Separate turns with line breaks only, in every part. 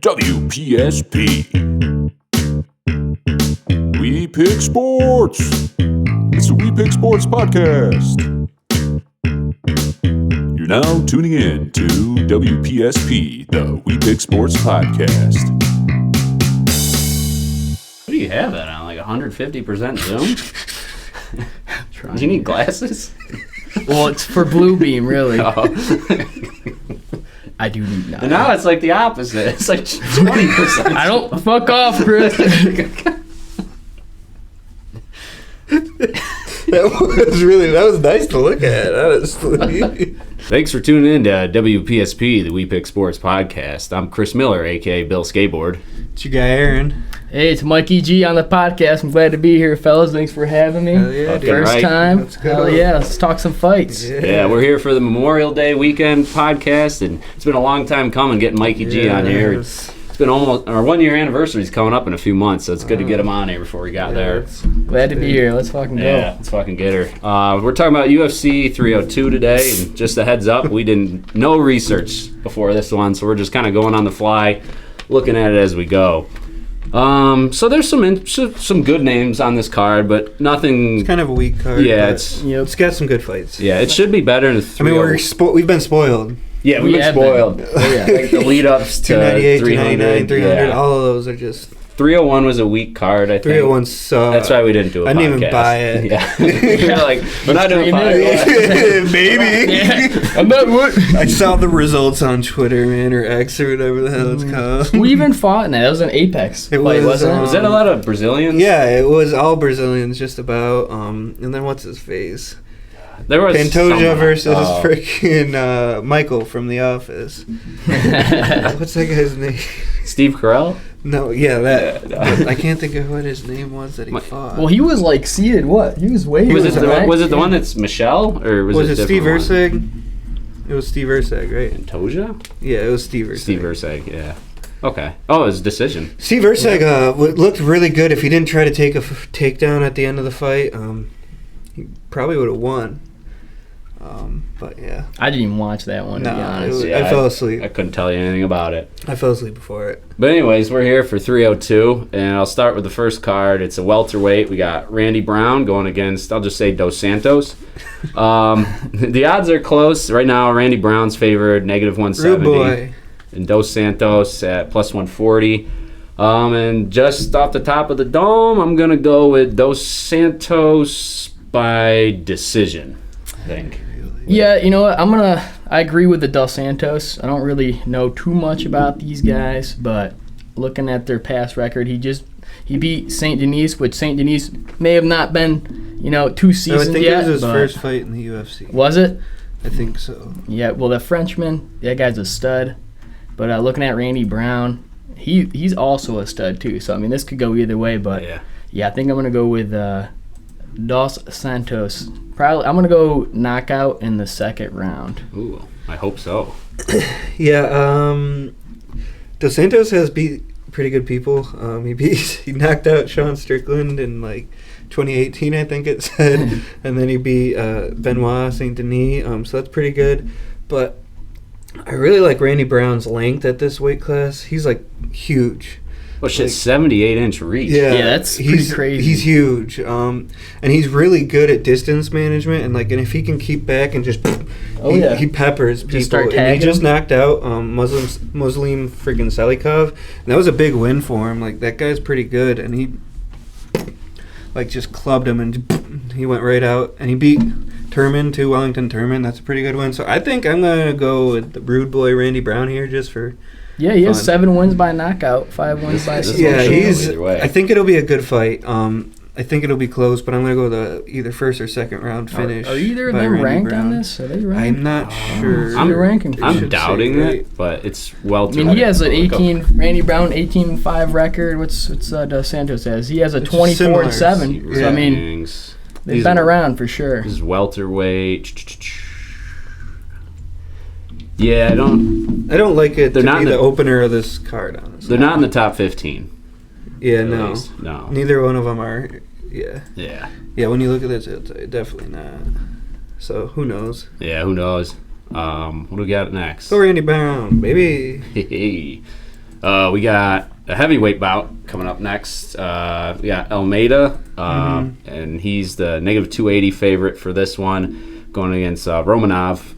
WPSP. We Pick Sports. It's the We Pick Sports podcast. You're now tuning in to WPSP, the We Pick Sports podcast.
What do you have that on? Like 150% zoom? Do you need glasses?
Well, it's for Blue Beam, really.
Oh.
I do need that.
And now it's like the opposite. It's like 20%.
I don't. Fuck off, Chris.
That was nice to look at, honestly.
Thanks for tuning in to WPSP, the We Pick Sports podcast. I'm Chris Miller, a.k.a. BillSkateboard.
It's your guy, Aaron.
Hey, it's Mikey G on the podcast. I'm glad to be here, fellas. Thanks for having me.
Hell yeah, dude.
First
Right.
time.
Let's go.
Hell yeah, let's talk some fights.
Yeah, we're here for the Memorial Day weekend podcast, and it's been a long time coming getting Mikey G on here.
Yes.
It's been almost, our 1 year anniversary is coming up in a few months, so it's good to get him on here before we got there.
Glad to be here. Let's fucking go.
Yeah, let's fucking get her. We're talking about UFC 302 today, and just a heads up, we did no research before this one, so we're just kind of going on the fly, looking at it as we go. So there's some good names on this card, but nothing.
It's kind of a weak card.
Yeah,
but
Yep.
it's got some good fights.
Yeah, it should be better than the
I mean, we've been spoiled.
Yeah, we've
We
been
have
spoiled.
been. Oh, yeah.
Like the lead ups to
298,
300,
299, 300,
yeah.
all of those are just...
301 was a weak card, I think.
301 sucks.
That's why we didn't do a podcast.
I didn't even buy it.
Yeah. You're like, we're not doing a podcast.
Baby.
Yeah. I'm not what?
I saw the results on Twitter, man, or X or whatever the hell it's called.
Who even fought in that? That was an Apex
It
fight,
was,
wasn't it?
Was that a lot of Brazilians?
Yeah, it was all Brazilians, just about. And then what's his face?
There was
Pantoja
someone.
versus
Oh.
freaking Michael from The Office. What's that guy's name?
Steve Carell?
No, yeah, that.
Yeah, no.
I can't think of what his name was that he fought.
Well, he was like seated. What? He was way.
Was it
over, right?
the one that's Michelle? Or was
it
a
Steve
different one?
Ursig? It was Steve Ursig, right?
Pantoja?
Yeah, it was Steve Ursig.
Steve Ursig, yeah. Okay. Oh, it was decision.
Steve Ursig looked really good. If he didn't try to take a takedown at the end of the fight, he probably would have won. But yeah.
I didn't even watch that one, to be honest.
Yeah,
I fell asleep.
I couldn't tell you anything about it.
I fell asleep before it.
But anyways, we're here for 302, and I'll start with the first card. It's a welterweight. We got Randy Brown going against, I'll just say, Dos Santos. The odds are close. Right now, Randy Brown's favored, negative
Rude
170.
boy.
And Dos Santos at plus 140. And just off the top of the dome, I'm going to go with Dos Santos by decision, I think.
Yeah, you know what? I agree with the Dos Santos. I don't really know too much about these guys, but looking at their past record, he beat St. Denis, which St. Denis may have not been, 2 seasons
I think
yet.
it was his
but-
first fight in the UFC.
Was it?
I think so.
Yeah, well, the Frenchman, that guy's a stud. But looking at Randy Brown, he's also a stud too. So, I mean, this could go either way. But, yeah I think I'm going to go with Dos Santos. Probably, I'm going to go knockout in the second round.
Ooh, I hope so.
Yeah, Dos Santos has beat pretty good people. He knocked out Sean Strickland in like 2018, I think it said, and then he beat Benoit Saint Denis. So that's pretty good. But I really like Randy Brown's length at this weight class. He's like huge.
Well, shit,
Like-
78-inch reach.
Yeah, that's pretty crazy.
He's huge, and he's really good at distance management. And if he can keep back and just, he peppers people.
Just start
And
tagging
he just
him?
knocked out Muslim freaking Salikov, and that was a big win for him. Like that guy's pretty good, and he just clubbed him, and he went right out, and he beat Turman too, Wellington Turman. That's a pretty good win. So I think I'm gonna go with the rude boy Randy Brown here, just for.
Yeah, he has
fun.
7 wins by knockout, 5 wins by
This
submission.
one
Yeah,
should go
he's.
either way.
I think it'll be a good fight. I think it'll be close, but I'm gonna go with either first or second round finish.
Are either of
by
them
Randy
ranked
Brown.
on this? Are they ranked?
I'm not sure.
I'm ranking.
It
I'm
should
doubting
say,
it, but it's
I
welterweight.
mean, he has an
Look up.
18. Randy Brown 18-5 record. What's Dos Santos has? He has a
It's
24-7.
similar.
So I mean,
Rankings.
they've
These
been
are-
around for sure.
This is welterweight. Yeah, I
don't like it
They're
to
not
be
in
the
the-
opener of this card, honestly.
they're not in the top 15.
Yeah,
at
no.
least. No.
Neither one of them are. Yeah.
Yeah.
Yeah, when you look at this, it's definitely not. So, who knows?
Yeah, who knows? What do we got next?
Go Randy Brown, baby.
Hey. We got a heavyweight bout coming up next. We got Almeida, and he's the negative 280 favorite for this one, going against Romanov.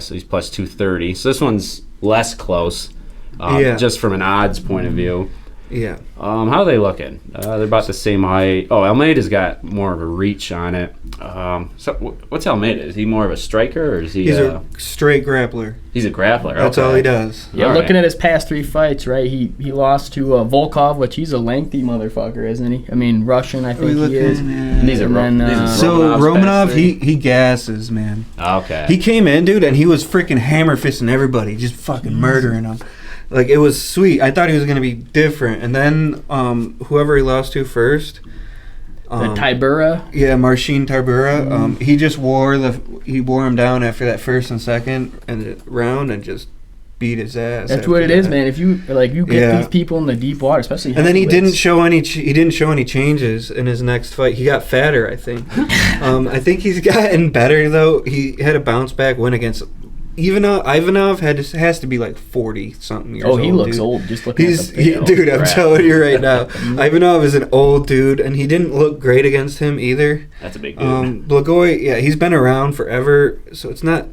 So he's plus 230. So this one's less close, just from an odds point of view.
Yeah.
How are they looking? They're about the same height. Oh, Almeida's got more of a reach on it. So what's Almeida? Is he more of a striker, or is he?
He's a straight grappler.
He's a grappler.
That's all he does.
Yeah,
All
looking
right.
at his past 3 fights, right? He lost to Volkov, which he's a lengthy motherfucker, isn't he? I mean, Russian, I think he is.
And these are
So
Romanov's
Romanov, he gasses, man.
Okay.
He came in, dude, and he was freaking hammer fisting everybody, just fucking murdering them. Like, it was sweet. I thought he was going to be different. And then whoever he lost to first.
The Tybura.
Yeah, Marcin Tybura. He just wore him down after that first and second round and just beat his ass.
That's what it is, man. If you get these people in the deep water, especially.
And then he didn't
heavyweights.
show any changes in his next fight. He got fatter, I think. I think he's gotten better though. He had a bounce back win against Ivanov has to be like 40 something years old.
Oh, he looks
dude.
old. Just looking at the
Dude, I'm
crap.
telling you right now, Ivanov is an old dude, and he didn't look great against him either.
That's a big dude.
Blagoy, he's been around forever, so it's not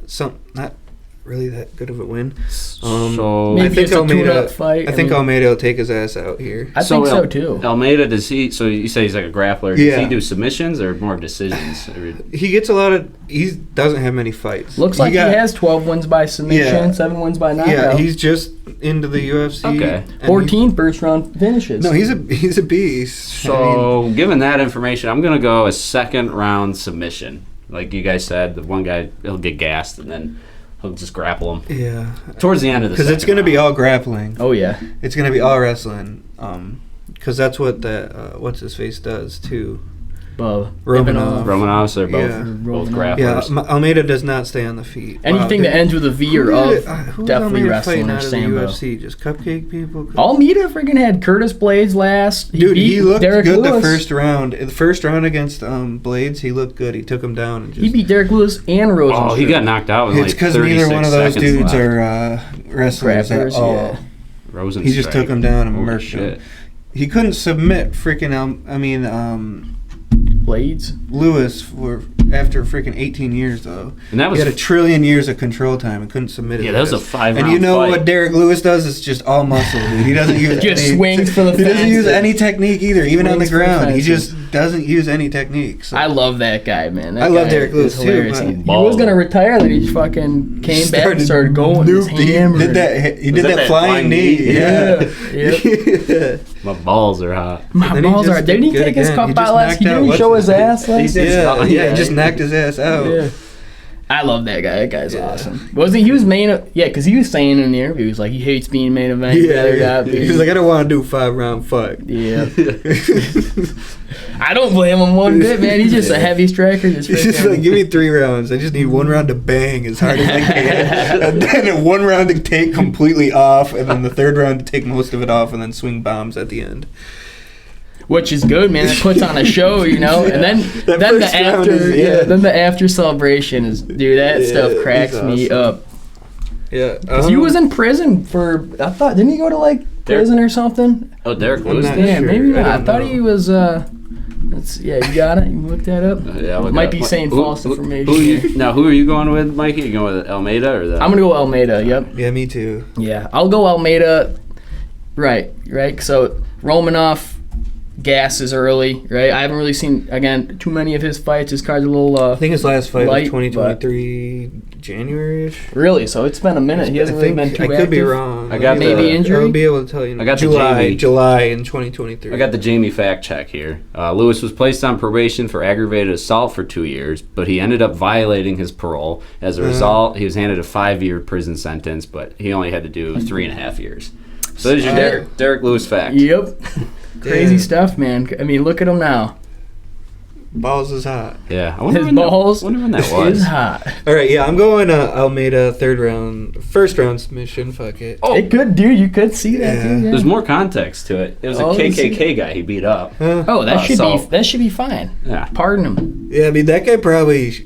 really that good of a win.
So
Maybe
I think
it's a tune-up fight.
I think Almeida will take his ass out here.
I think so too.
Almeida, does he? So you say he's like a grappler.
Yeah.
Does he do submissions or more decisions?
He gets a lot of. He doesn't have many fights.
Looks like he has 12 wins by submission,
Yeah.
7 wins by knockout.
Yeah, he's just into the UFC.
Okay.
and
14 first round finishes.
No, he's a beast.
So given that information, I'm gonna go a second round submission. Like you guys said, the one guy he'll get gassed and then he'll just grapple him
Yeah,
towards the end of the.
because it's going to be all grappling.
Oh yeah.
It's going to be all wrestling. Because that's what that what's his face does too. Romanov.
Romanovs are both
Yeah.
both
Romanov.
grapplers.
Yeah, Almeida does not stay on the feet.
Anything that ends with a V or of, definitely wrestling or
out of the
sambo.
UFC, just cupcake people.
Almeida freaking had Curtis Blades last.
Dude,
beat
he looked
Derek
good
Lewis.
the first round. The first round against Blades, he looked good. He took him down and just.
He beat Derek Lewis and Rosenstruck.
Oh, he got knocked out with
It's
like
because
36
neither one of those
seconds
dudes
left.
are wrestlers at
Grapplers,
all.
yeah.
Rosenstruck.
He just took him down and
Holy
murked
shit.
him. He couldn't submit freaking.
Blades.
Lewis after freaking 18 years though.
And that was
he had 1 trillion years of control time and couldn't submit it.
Yeah, that was a 5
And
round
you know
fight.
what Derek Lewis does? It's just all muscle, dude. He doesn't use
Just
any,
swings for the
He doesn't use
fences.
any technique either, even on the
Swings for the
ground. He
fences.
just doesn't use any technique. So.
I love that guy, man. That
I love
guy
Derek Lewis,
is
too,
hilarious.
but-
He was gonna retire, then he fucking came back and started going. His hammer.
He did
that
that flying knee.
Yeah.
Yeah.
My balls are hot.
My
Then he
balls
just
are. Didn't he
did
take his
again.
cup
He
out
just
last?
knocked
He
out
didn't
what's
show
his
his ass
He
last.
did.
Yeah, he just knocked his ass out.
Yeah. I love that guy. That guy's awesome. Wasn't he was because he was saying in the interview, he was like, he hates being main event. He'd rather not be.
He's like, I don't want to do a 5-round fight.
Yeah. I don't blame him one bit, man. He's just a heavy striker.
He's just like, give me 3 rounds. I just need 1 round to bang as hard as I can. And then 1 round to take completely off, and then the 3rd round to take most of it off, and then swing bombs at the end.
Which is good, man. It puts on a show, you know. And then
That
the
first round
after,
is-
then the after celebration is, dude. That
Yeah,
stuff cracks
he's
me
awesome.
up.
Yeah.
'Cause he was in prison for. I thought didn't he go to like prison or something?
Oh, Derek
I'm
Lewis.
not
did?
Yeah,
sure.
maybe not. I
don't
thought
know.
he was. You got it. You looked that up.
Yeah, look
Might
it
be
up.
saying false information.
Who are you going with, Mikey? You going with Almeida or the?
I'm gonna go Almeida. Yep.
Yeah, me too.
Yeah, I'll go Almeida. Right. So Romanov gasses early. Right. I haven't really seen again too many of his fights. His card's a little.
I think his last fight
Light,
was 2023 January-ish.
Really. So it's been a minute. He hasn't really been too
I could be
active.
wrong.
I got
Maybe
the-
injury?
I'll be able to tell you.
I got the
July
Jamie.
in 2023.
I got the Jamie fact check here. Lewis was placed on probation for aggravated assault for 2 years, but he ended up violating his parole. As a result, he was handed a 5-year prison sentence, but he only had to do 3.5 years. So there's your Derek Lewis fact.
Yep. Crazy
Yeah.
stuff, man. I mean, look at him now.
Balls is hot.
Yeah, I wonder
His
when
balls
wonder when that
is
was.
hot.
All right, yeah, I'm going Almeida first round submission. Fuck it.
Oh,
It could, dude. You could see that,
Yeah.
dude. Yeah.
there's more context to it. It was a
Oh,
KKK guy he beat up.
Oh, that should
so-
be fine.
Yeah.
Pardon him.
Yeah, I mean that guy probably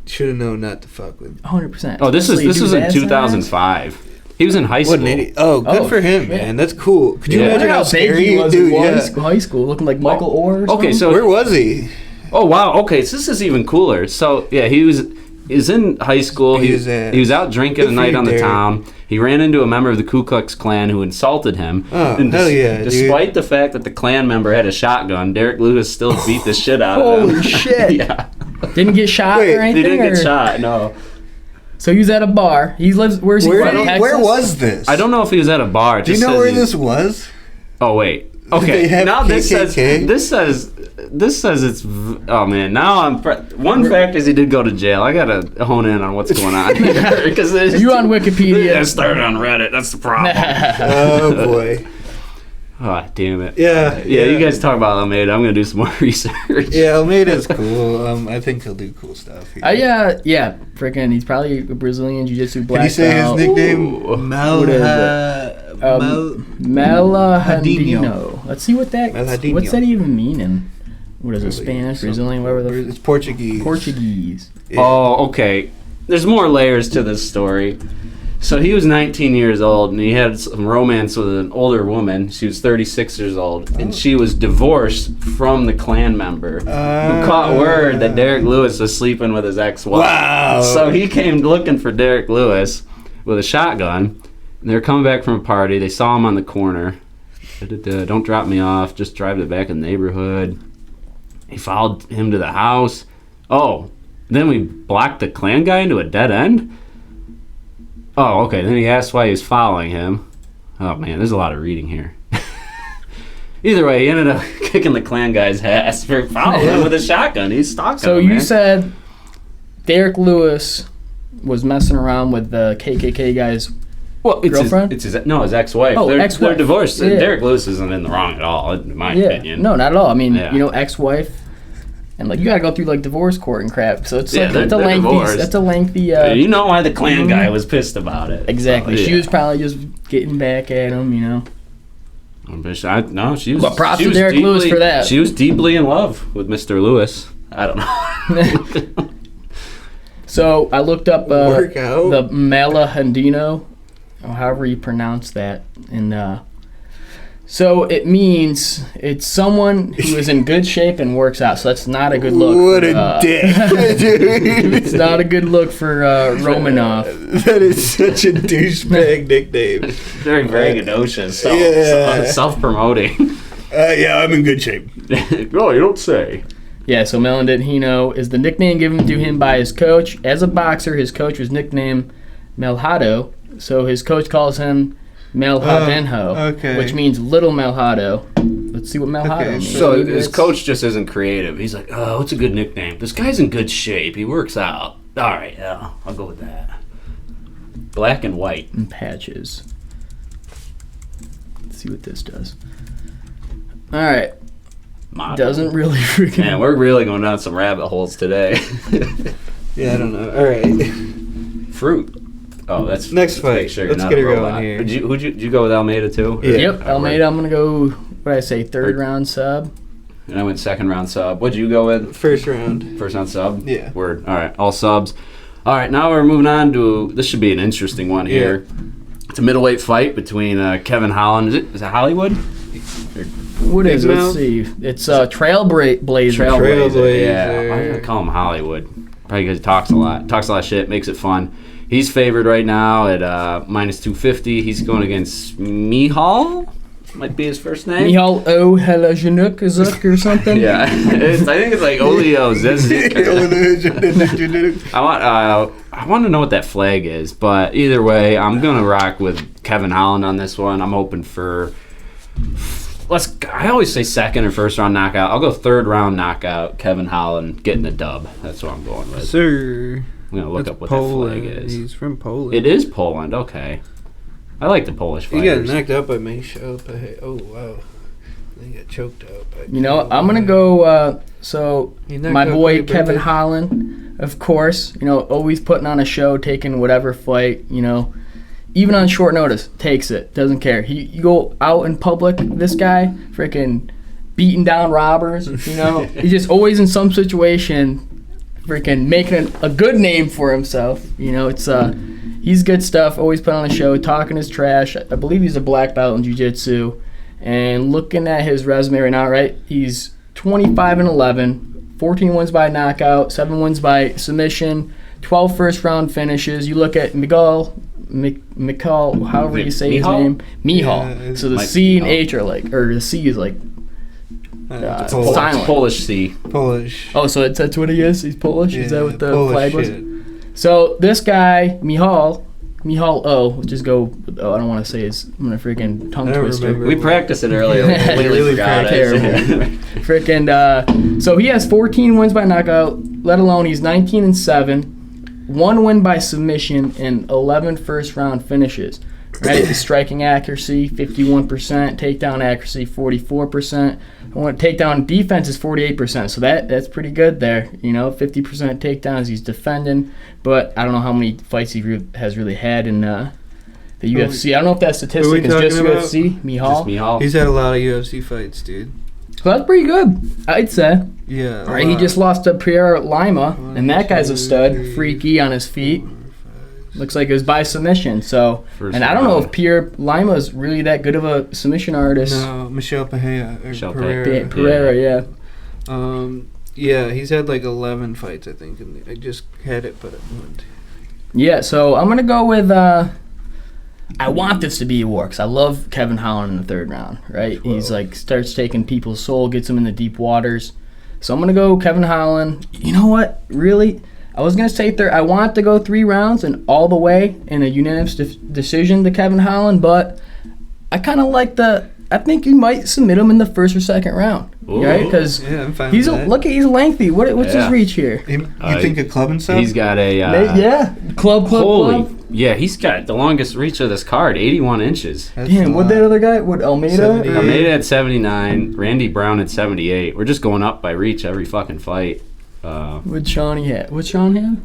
should have known not to fuck with.
100%.
Oh, this was in
Especially a dude's ass
2005. He was in high
What
school.
an idiot. Oh, good for him,
yeah.
man. That's cool. Could you
Yeah.
imagine how
big
scary
he was
dude?
in
Yeah.
high school, looking like Michael Orr or
Okay,
something?
so
Where was he?
oh wow, okay, so this is even cooler. So yeah, he was in high school. He was out drinking a
Good for
night
you,
on the
Derek.
town. He ran into a member of the Ku Klux Klan who insulted him.
Oh,
And
hell yeah, dude.
Despite the fact that the Klan member had a shotgun, Derek Lewis still beat the shit out of him.
Holy shit.
Yeah,
Didn't get shot
Wait,
or
he
he
anything?
didn't get
or-
shot. No,
So he was at a bar. He lives. Where's he from? Texas?
Where was this?
I don't know if he was at a bar. It
Do you
just
know
says
where
he-
this was?
Oh wait.
They
Okay.
have
Now this
KKK?
says it's. Oh man. Now one fact is he did go to jail. I gotta hone in on what's going on here because
Are you on Wikipedia?
I started on Reddit. That's the problem.
Oh boy.
Oh damn it.
Yeah.
Yeah. You guys talk about Almeida. I'm gonna do some more research.
Yeah, Almeida's cool. I think he'll do cool stuff.
Yeah, freaking. He's probably a Brazilian jiu-jitsu black
Can you say his
belt.
nickname?
Ooh.
What is Malahadino. Let's see what's
Malhadinho.
that even mean? What is it? Spanish, Brazilian, whatever the
It's Portuguese.
Portuguese.
Yeah.
Oh, okay. There's more layers to this story. So he was 19 years old, and he had some romance with an older woman. She was 36 years old, and she was divorced from the Klan member who caught word that Derek Lewis was sleeping with his ex-wife.
Wow.
So he came looking for Derek Lewis with a shotgun. And they were coming back from a party. They saw him on the corner. Don't drop me off. Just drive to the back of the neighborhood. He followed him to the house. Oh, then we blocked the Klan guy into a dead end? Oh, okay. Then he asked why he was following him. Oh, man, there's a lot of reading here. Either way, he ended up kicking the Klan guy's ass for following him with a shotgun. He's stalking
So
him,
you
man.
said Derek Lewis was messing around with the KKK guys.
Well, it's
girlfriend?
his ex-wife.
Oh,
they're
ex-wife.
divorced.
Yeah.
Derek Lewis isn't in the wrong at all, in my
Yeah,
opinion.
no, not at all. I mean,
Yeah.
ex-wife, and like you gotta go through like divorce court and crap. So it's
Yeah,
like
they're divorced.
that's a lengthy.
You know why the Klan
Mhm.
guy was pissed about it.
Exactly.
So,
She
yeah.
was probably just getting back at him.
No, she was.
Well, props
she
to
was
Derek Lewis for that.
She was deeply in love with Mr. Lewis. I don't know.
So I looked up
Workout.
the Malahadino, or however you pronounce that, and so it means it's someone who is in good shape and works out. So that's not a good look.
What
for,
a dick, dude.
It's not a good look for Romanov.
That is such a douchebag nickname.
Very braggadocious.
Yeah.
Self-promoting.
Yeah, I'm in good shape.
Oh, you don't say.
Yeah, so Malahadino is the nickname given to him by his coach. As a boxer, his coach was nicknamed Melhado, so his coach calls him Melhadinho,
okay.
which means Little Melhado. Let's see what Melhado
Okay,
means.
So
Maybe
his
it's-
coach just isn't creative. He's like, oh, what's a good nickname? This guy's in good shape. He works out. All right, yeah, I'll go with that. Black and white.
and patches. Let's see what this does. All right,
Model.
doesn't really freaking.
Man, we're really going down some rabbit holes today.
Yeah, I don't know. All right.
Fruit. Oh, that's
Next
let's make
fight.
sure you're
Let's
not
get
a
her going
robot.
here.
Did you go with Almeida too?
Yeah.
Yep, Almeida. I'm gonna go. What did I say? Third round sub.
And I went second round sub. What'd you go with?
First round.
First round sub?
Yeah.
Word. All right, all subs. All right, now we're moving on to, this should be an interesting one here. It's a middleweight fight between Kevin Holland. Is it Hollywood?
What is it?
Big
Let's
mouth?
see. It's Trailblazer.
Trailblazer. Yeah.
Trailblazer.
Why do I call him Hollywood? Probably because he talks a lot. Talks a lot of shit, makes it fun. He's favored right now at minus 250. He's going against Mihal. Might be his first name.
Mihal O'Helajanuk or something.
Yeah. I think it's like Olio Zezik. I want to know what that flag is, but either way, I'm gonna rock with Kevin Holland on this one. I'm hoping for I always say second or first round knockout. I'll go third round knockout. Kevin Holland getting the dub. That's what I'm going with.
Sir.
I'm gonna look
That's
up what
Poland.
that flag is.
He's from Poland.
It is Poland. Okay, I like the Polish
He got
fighters.
knocked out by Mike Show. Oh, wow. He got choked out by
You know, I'm gonna go. So
He knocked
my
out
boy
Cody
Kevin
Burton.
Holland, of course. You know, always putting on a show, taking whatever fight. You know, even on short notice, takes it. Doesn't care. You go out in public. This guy, freaking beating down robbers. You know, he's just always in some situation, freaking making a good name for himself. You know, it's he's good stuff. Always put on a show, talking his trash. I believe he's a black belt in jiu-jitsu. And looking at his resume right now, right, he's 25-11, 14 wins by knockout, 7 wins by submission, 12 first-round finishes. You look at Miguel, however you say his name, Mihal.
Yeah,
So the C and H are like, or the C is like silent.
Polish C.
Polish.
Oh, so that's what he is? He's Polish? Is that what the
Polish
flag was?
shit.
So this guy, Mihal O, just go, I don't want to say his, I'm going to freaking tongue
I don't
twister.
remember.
We practiced it earlier. We completely
Really
forgot it.
Freaking, so he has 14 wins by knockout, let alone he's 19-7, 1 win by submission, and 11 first-round finishes. Right, his striking accuracy 51%, takedown accuracy 44%. Takedown defense is 48%, so that's pretty good there. 50% takedowns. He's defending, but I don't know how many fights he has really had in the UFC. I don't know if that statistic is just
about?
UFC. Mihal.
He's had a lot of UFC fights, dude.
So that's pretty good, I'd say.
Yeah.
All right, he just lost to Pierre Lima, and that guy's a stud, freaky on his feet. Looks like it was by submission. So, and I don't know if Pierre Lima is really that good of a submission artist.
No, Michel Pereira.
Pereira, yeah.
Yeah, he's had like 11 fights, I think. And I just had it, but it went.
Yeah, so I'm gonna go with. I want this to be a war because I love Kevin Holland in the 3rd round. Right,
12.
He's like starts taking people's soul, gets them in the deep waters. So I'm gonna go Kevin Holland. You know what? Really. I was going to say I want to go 3 rounds and all the way in a unanimous decision to Kevin Holland, but I kind of like I think you might submit him in the 1st or 2nd round.
Ooh.
Right? Because
I'm fine with that.
he's lengthy. What's his reach here?
You think a club and stuff?
He's got a...
Club.
Yeah, he's got the longest reach of this card, 81 inches.
Damn, what that other guy? What, Almeida?
78.
Almeida at 79, Randy Brown at 78. We're just going up by reach every fucking fight.
What'd Sean have? What's Sean have?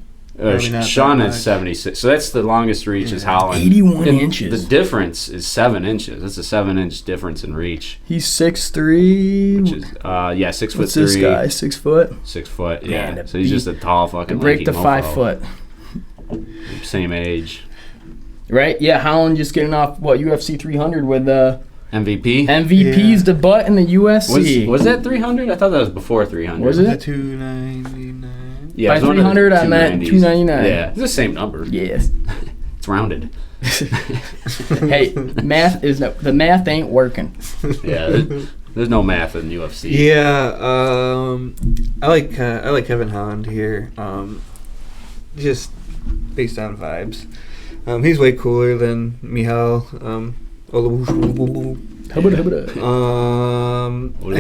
Sean at 76. So that's the longest reach is Holland.
81
and
inches.
The difference is 7 inches. That's a 7-inch difference in reach.
He's 6'3".
Which is 6'3".
What's this guy? 6 foot?
6 foot. Yeah.
Man,
So he's just a tall fucking.
Break the
lanky
5
mofo.
foot.
Same age.
Right? Yeah, Holland just getting off UFC 300 with
MVP.
MVP's the butt in the UFC.
Was that 300? I thought that was before 300.
Was it?
299.
Yeah,
By
it was one of the
300, I meant
290s.
299.
Yeah, it's the same number.
Yes.
It's rounded.
Hey, the math ain't working.
Yeah, there's no math in UFC.
Yeah, I like Kevin Holland here. Just based on vibes. He's way cooler than Mihal. I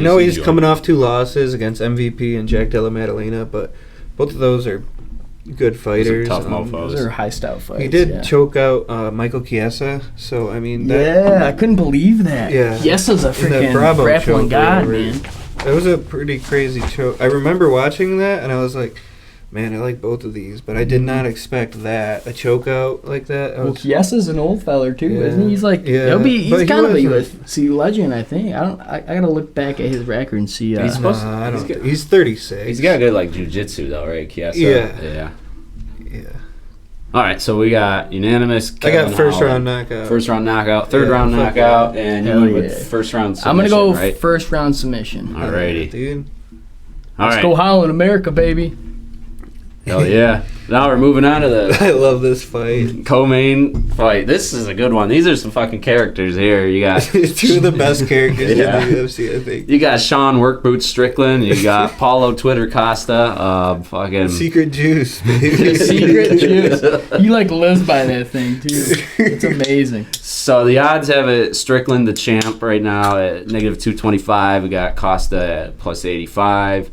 know he's coming off 2 losses against MVP and Jack Della Maddalena, but both of those are good fighters.
Tough mofos.
Those are high style fights.
He did choke out Michael Chiesa, so I mean.
I couldn't believe that.
Yeah.
Chiesa's a freaking
Bravo
grappling
choke
god,
where-
man.
That was a pretty crazy choke. I remember watching that, and I was like, man, I like both of these, but I did not expect that. A choke out like that.
Well, Chiesa's an old feller too,
Yeah.
isn't he? He's like,
Yeah.
he's
But he
kind of a
was
UFC legend, I think. I gotta look back at his record and see.
He's supposed to-
I don't think. He's 36.
He's got good like jiu-jitsu though, right? Chiesa.
Yeah.
Yeah.
Yeah.
All right, so we got unanimous.
I got
Kevin
first
Holland.
round knockout.
First round knockout, 3rd
Yeah,
round
fuck
knockout,
yeah.
and you
Hell
went
yeah.
with first round submission,
I'm gonna go
right?
first round submission.
Alrighty.
Dude.
All
Let's
right.
go Holland, America, baby.
Hell yeah. Now we're moving on to the
I love this fight.
co-main fight. This is a good one. These are some fucking characters here. You got
2 of the best characters
Yeah.
in the UFC, I think.
you got Sean Workboot Strickland. You got Paulo Twitter Costa. Fucking
Secret juice,
The
baby.
secret juice. He like lives by that thing too. It's amazing.
So the odds have it Strickland the champ right now at -225. We got Costa at +85.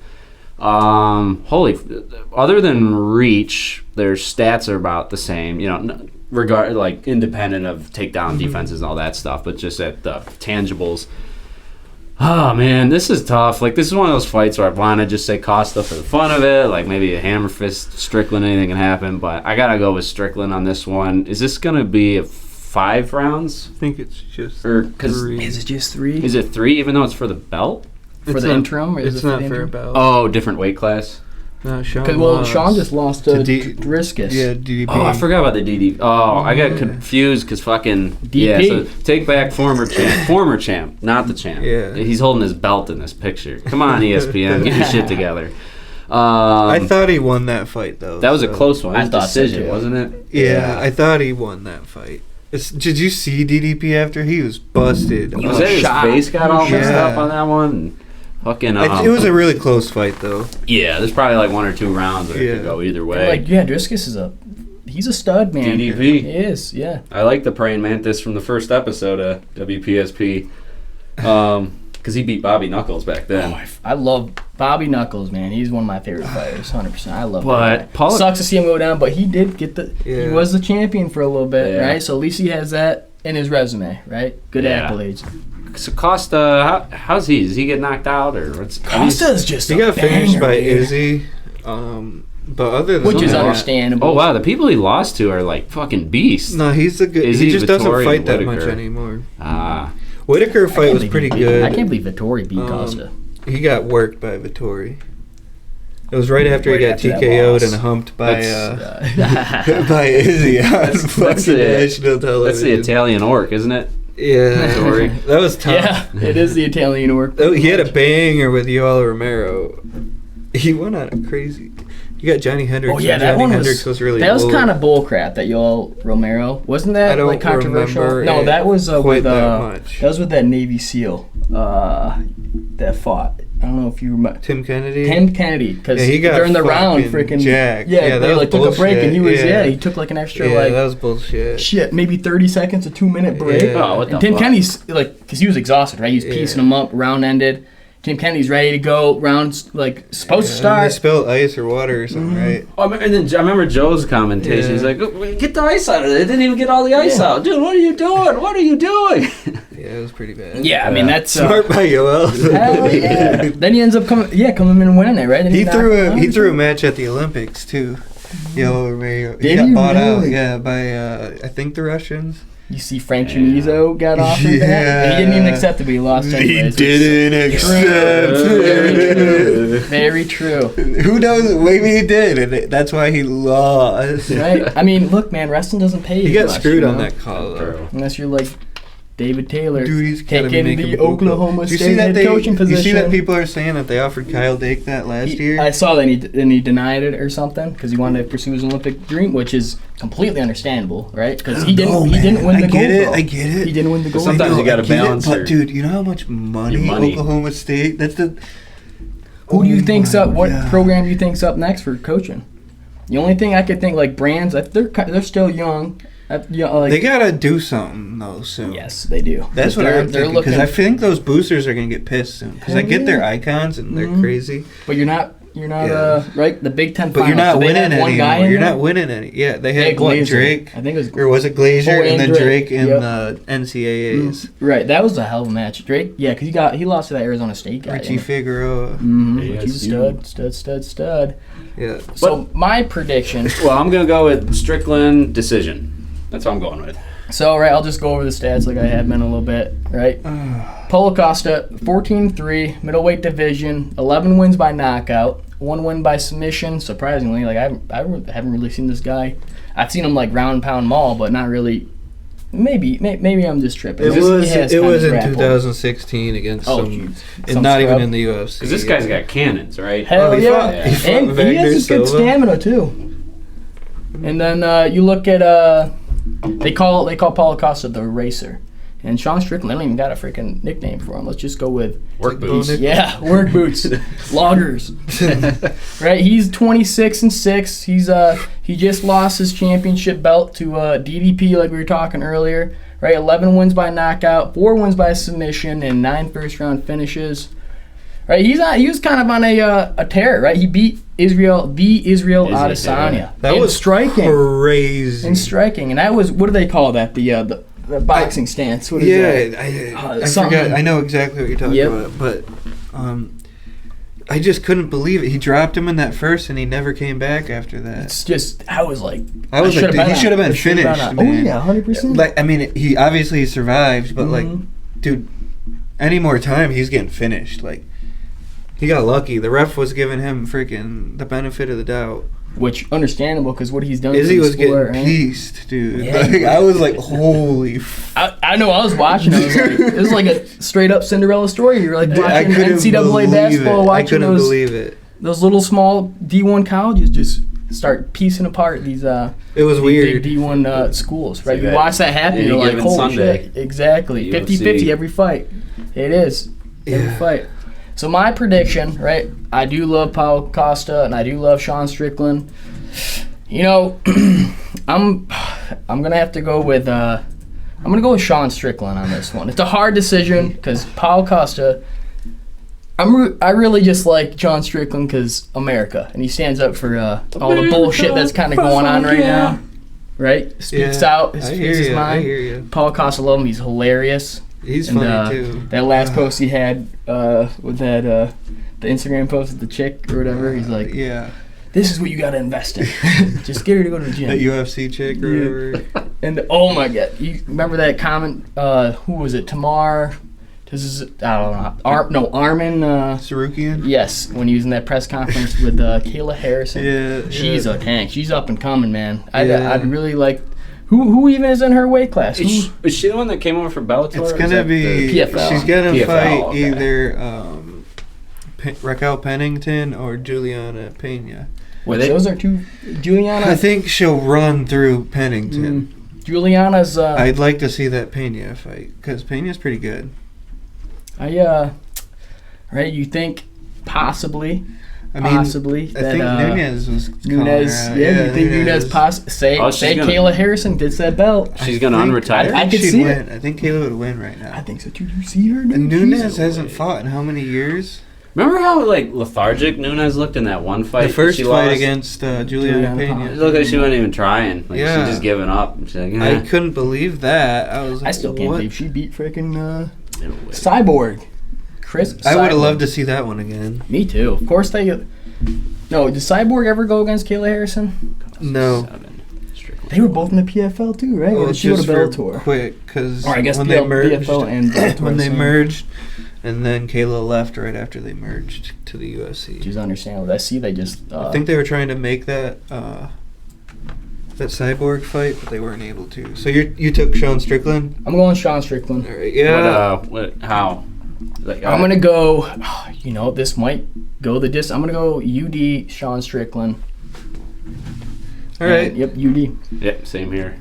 Other than reach, their stats are about the same. Independent of takedown defenses and all that stuff, but just at the tangibles. Oh man, this is tough. Like this is one of those fights where I want to just say Costa for the fun of it, like maybe a hammer fist Strickland, anything can happen. But I gotta go with Strickland on this one. Is this gonna be 5 rounds?
I think it's just
Or because
3.
Is it just 3
is it 3 even though it's for the belt?
for the interim? Or is
It's
it
not
the
for a
interim?
belt.
Oh, different weight class.
No, Sean.
Sean just lost to Driscus.
Yeah, DDP.
Oh, I forgot about the DDP. Oh, I got confused because fucking
DP.
Yeah, so take back former champ, not the champ.
Yeah.
He's holding his belt in this picture. Come on, ESPN, get your shit together.
I thought he won that fight though.
That was a close one. It was
I thought
a
so,
decision,
too.
wasn't it?
Yeah, I thought he won that fight. Did you see DDP after? He was busted.
He
Was
was
that his
shot.
face got all messed
Yeah.
up on that one? And fucking.
It was a really close fight though.
Yeah, there's probably like 1 or 2 rounds that
Yeah.
could go either way.
And like, yeah, Driscus is he's a stud, man.
DDP.
He is, yeah.
I like the praying mantis from the first episode of WPSP. Because he beat Bobby Knuckles back then.
I love Bobby Knuckles, man. He's one of my favorite fighters, 100%. I love
But
that guy.
Paul-
Sucks to see him go down, but he did get he
Yeah.
was the champion for a little bit,
Yeah.
right? So at least he has that in his resume, right? Good
Yeah.
accolades.
So Costa, how's he? Does he get knocked out or what's?
Costa's just
He
a
got finished
banger,
by
dude.
Izzy. But other than
Which is
that,
understandable.
Oh wow, the people he lost to are like fucking beasts.
No, he's a good.
Izzy,
He just doesn't
Vettori,
fight
and
that
Whitaker.
much anymore.
Ah,
Whitaker
I
fight
can't
was
believe
pretty
he beat-
good.
I can't believe Vettori beat Costa.
He got worked by Vettori. It was right after
Right
he got
after that
TKO'd
loss.
and humped by
That's-
by Izzy on
That's
fucking
the-
national television.
that's the Italian orc, isn't it?
Yeah,
Vettori.
that was tough.
Yeah, it is the Italian work.
Oh, he had a banger with Yoel Romero. He went on a crazy. You got Johnny Hendricks.
Oh yeah,
and
that
Johnny
one
Hendricks was really.
that was
old.
kind of bullcrap. That Yoel Romero wasn't
I
that
don't
like controversial?
remember
No,
it
that was
quite
with
that much.
that was with that Navy SEAL that fought. I don't know if you remember
Tim Kennedy.
Tim Kennedy because
Yeah, he got
during the round,
fucking
freaking
jacked.
yeah,
Yeah,
they
that
like
was
took a break and he was
bullshit.
he took like an extra
Yeah,
like
that was bullshit.
shit maybe 30 seconds, a 2-minute break.
Yeah.
Oh, what the
And Tim
fuck?
Kennedy's like because he was exhausted, right? He was piecing him up, round ended. Tim Kennedy's ready to go, rounds like supposed to
They
start.
spilled ice or water or something, right?
Oh, and then I remember Joe's commentation.
Yeah.
He's like, "Oh, "Get the ice out of it! They didn't even get all the ice
Yeah.
out, dude. What are you doing? What are you doing?"
Yeah, it was pretty bad.
Yeah, I mean that's
Smart by Yoel.
hell yeah. Then he ends up coming in and winning it, right? Then
He
knocked
threw
him out.
he threw a match at the Olympics too. Yoel Romero. He
Did
got
he
bought out,
really?
yeah, by I think the Russians.
You see Frank Chamizo got offered that?
Yeah.
And he didn't even accept it, but he lost anyways.
accept.
Very true.
Who knows? Maybe he did, and that's why he lost.
Right? I mean, look, man, wrestling doesn't pay
He
you
got
much,
screwed
you
on
know?
that call though.
Unless you're like David Taylor,
Dude, he's gotta be
taking
making
the
buku.
Oklahoma
Do you
State
see that
head
they?
coaching
You
position.
see that people are saying that they offered Kyle Dake that last year?
I saw that he denied it or something because he wanted to pursue his Olympic dream, which is completely understandable, right? Because he didn't win the gold.
I get it.
He didn't win the gold.
Sometimes
I know,
you gotta
I get it,
balance
But
your-
dude, you know how much money,
your money.
Oklahoma State? That's the.
Who do you think's
my
up? What
God.
program do you think's up next for coaching? The only thing I could think like brands, they're still young.
They gotta do something though soon.
Yes, they do.
That's what
they're,
I'm
they're
thinking.
looking.
Because I think those boosters are gonna get pissed soon. Because I
Hell
get their
yeah.
icons and they're
Mhm.
crazy.
But you're not
Yeah.
right. The Big Ten,
But you're
finals,
not
do they
winning
have one guy
anymore.
in
You're
there?
not winning any. Yeah, they
They
had what,
Glazer.
Drake,
I think it was.
or was it Glazer
Oh,
and then
and
Drake in
Yep.
the NCAAs?
Right, that was a hell of a match. Drake, yeah, because he lost to that Arizona State guy.
Richie Figueroa.
Mm-hmm.
ASU.
He's a stud.
Yeah.
So my prediction.
Well, I'm gonna go with Strickland decision. That's what I'm going with.
So right, I'll just go over the stats like I have been a little bit. Right, Paulo Costa, 14-3, middleweight division, 11 wins by knockout, 1 win by submission. Surprisingly, like I haven't really seen this guy. I've seen him like round pound maul, but not really. Maybe I'm just tripping.
It was
He has
it
kind
was
of
in
grappled.
2016 against
Oh,
some,
jeez.
and
Some
not even
scrub.
in the UFC.
Because this guy's got cannons, right?
Hell
he
yeah.
fought- he fought
And he
Wagner
has good
Silva.
stamina too. And then you look at they call Paulo Costa the Racer, and Sean Strickland. They don't even got a freaking nickname for him. Let's just go with
Work boots.
yeah, work boots, loggers. Right, he's 26-6. He just lost his championship belt to DDP, like we were talking earlier. Right, 11 wins by knockout, 4 wins by submission, and 9 first-round finishes. Right, he was kind of on a tear. Right, he beat Israel Adesanya.
That
in
was
striking.
crazy.
In striking, and that was, what do they call that? The boxing stance. What is that?
Yeah, I
something-
forgot. I know exactly what you're talking
Yep.
about, but I just couldn't believe it. He dropped him in that first, and he never came back after that.
It's just, I was like,
I was like, dude, he should have been finished,
Oh
man.
yeah, 100%.
Like, I mean, he obviously survived, but
Mhm.
like, dude, any more time, he's getting finished. Like, He got lucky. The ref was giving him freaking the benefit of the doubt.
Which, understandable, because what he's done
Izzy
for the
was
sport,
getting
right?
pieced, dude.
Yeah,
Like, I was like, holy
I know, I was watching. I was like, it was like a straight up Cinderella story. You're like
Dude, I
watching
couldn't
NCAA
believe
basketball,
it. I
watching
couldn't believe it.
those little small D1 colleges just start piecing apart these
It was weird.
big D1 schools, right?
See
you
that
watch that happen,
any
you're like,
given
holy
Sunday.
shit. Exactly.
UFC.
50-50 every fight. It is. Every
Yeah.
fight. So my prediction, right? I do love Paulo Costa and I do love Sean Strickland. You know, I'm gonna have to go with Sean Strickland on this one. It's a hard decision because Paulo Costa. I really just like Sean Strickland because America, and he stands up for all the bullshit that's kind of going on right now. Right? Speaks out, speaks his mind.
I hear you.
Paulo Costa, love him. He's hilarious.
He's
And,
funny too.
That last post he had with that the Instagram post with the chick or whatever, he's like,
yeah,
this is what you got to invest in. Just get her to go to the gym.
that UFC chick or whatever.
And oh my god, you remember that comment? Who was it? Tamar? This is I don't know. Armin.
Sarukian.
Yes, when he was in that press conference with Kayla Harrison.
Yeah,
She's a tank. She's up and coming, man.
Yeah.
I'd really like. Who even is in her weight class?
Is she the one that came over for Bellator?
It's
Or is
gonna
that
be.
the
PFL?
She's gonna
PFL,
fight
okay.
either Raquel Pennington or Juliana Pena.
Which
they-
those are two. Juliana.
I think she'll run through Pennington.
Juliana's.
I'd like to see that Pena fight because Pena's pretty good.
Right? You think possibly?
I mean,
Possibly.
I
that,
think Nunez was calling
Nunez.
her out.
Yeah, you think Nunez say
Oh, she's gonna-
Kayla Harrison gets that belt?
She's gonna unretire.
I could
she'd
see
win.
it.
I think Kayla would win right now.
I think so too. Do you see her?
And
dude?
Nunez
She's-
hasn't fought in how many years?
Remember how like lethargic Nunez looked in that one fight?
The first
she
fight
lost?
against Juliana
Juliana
Pena.
It looked like she wasn't even trying. Like
Yeah.
she just giving up. She's like,
I
eh.
couldn't believe that. I was like,
I still can't
what?
believe she beat freaking
In a way.
Cyborg. Chris.
I would have
Cyborg.
loved to see that one again.
Me too. Of course they. No, did Cyborg ever go against Kayla Harrison?
No.
7. Strickland.
They were both in the PFL too, right? or
Well,
did she go to
just for
Bellator?
quick, because
Or I guess
when
PFL
they merged,
and Bellator
when they
same.
merged, and then Kayla left right after they merged to the UFC.
Which is understandable. I see they just.
I think they were trying to make that Cyborg fight, but they weren't able to. So you took Sean Strickland.
I'm going Sean Strickland.
All right, yeah.
How? Like,
I'm gonna go. You know, this might go the distance. I'm gonna go UD Sean Strickland.
All right.
And, yep, UD.
Yep, same here.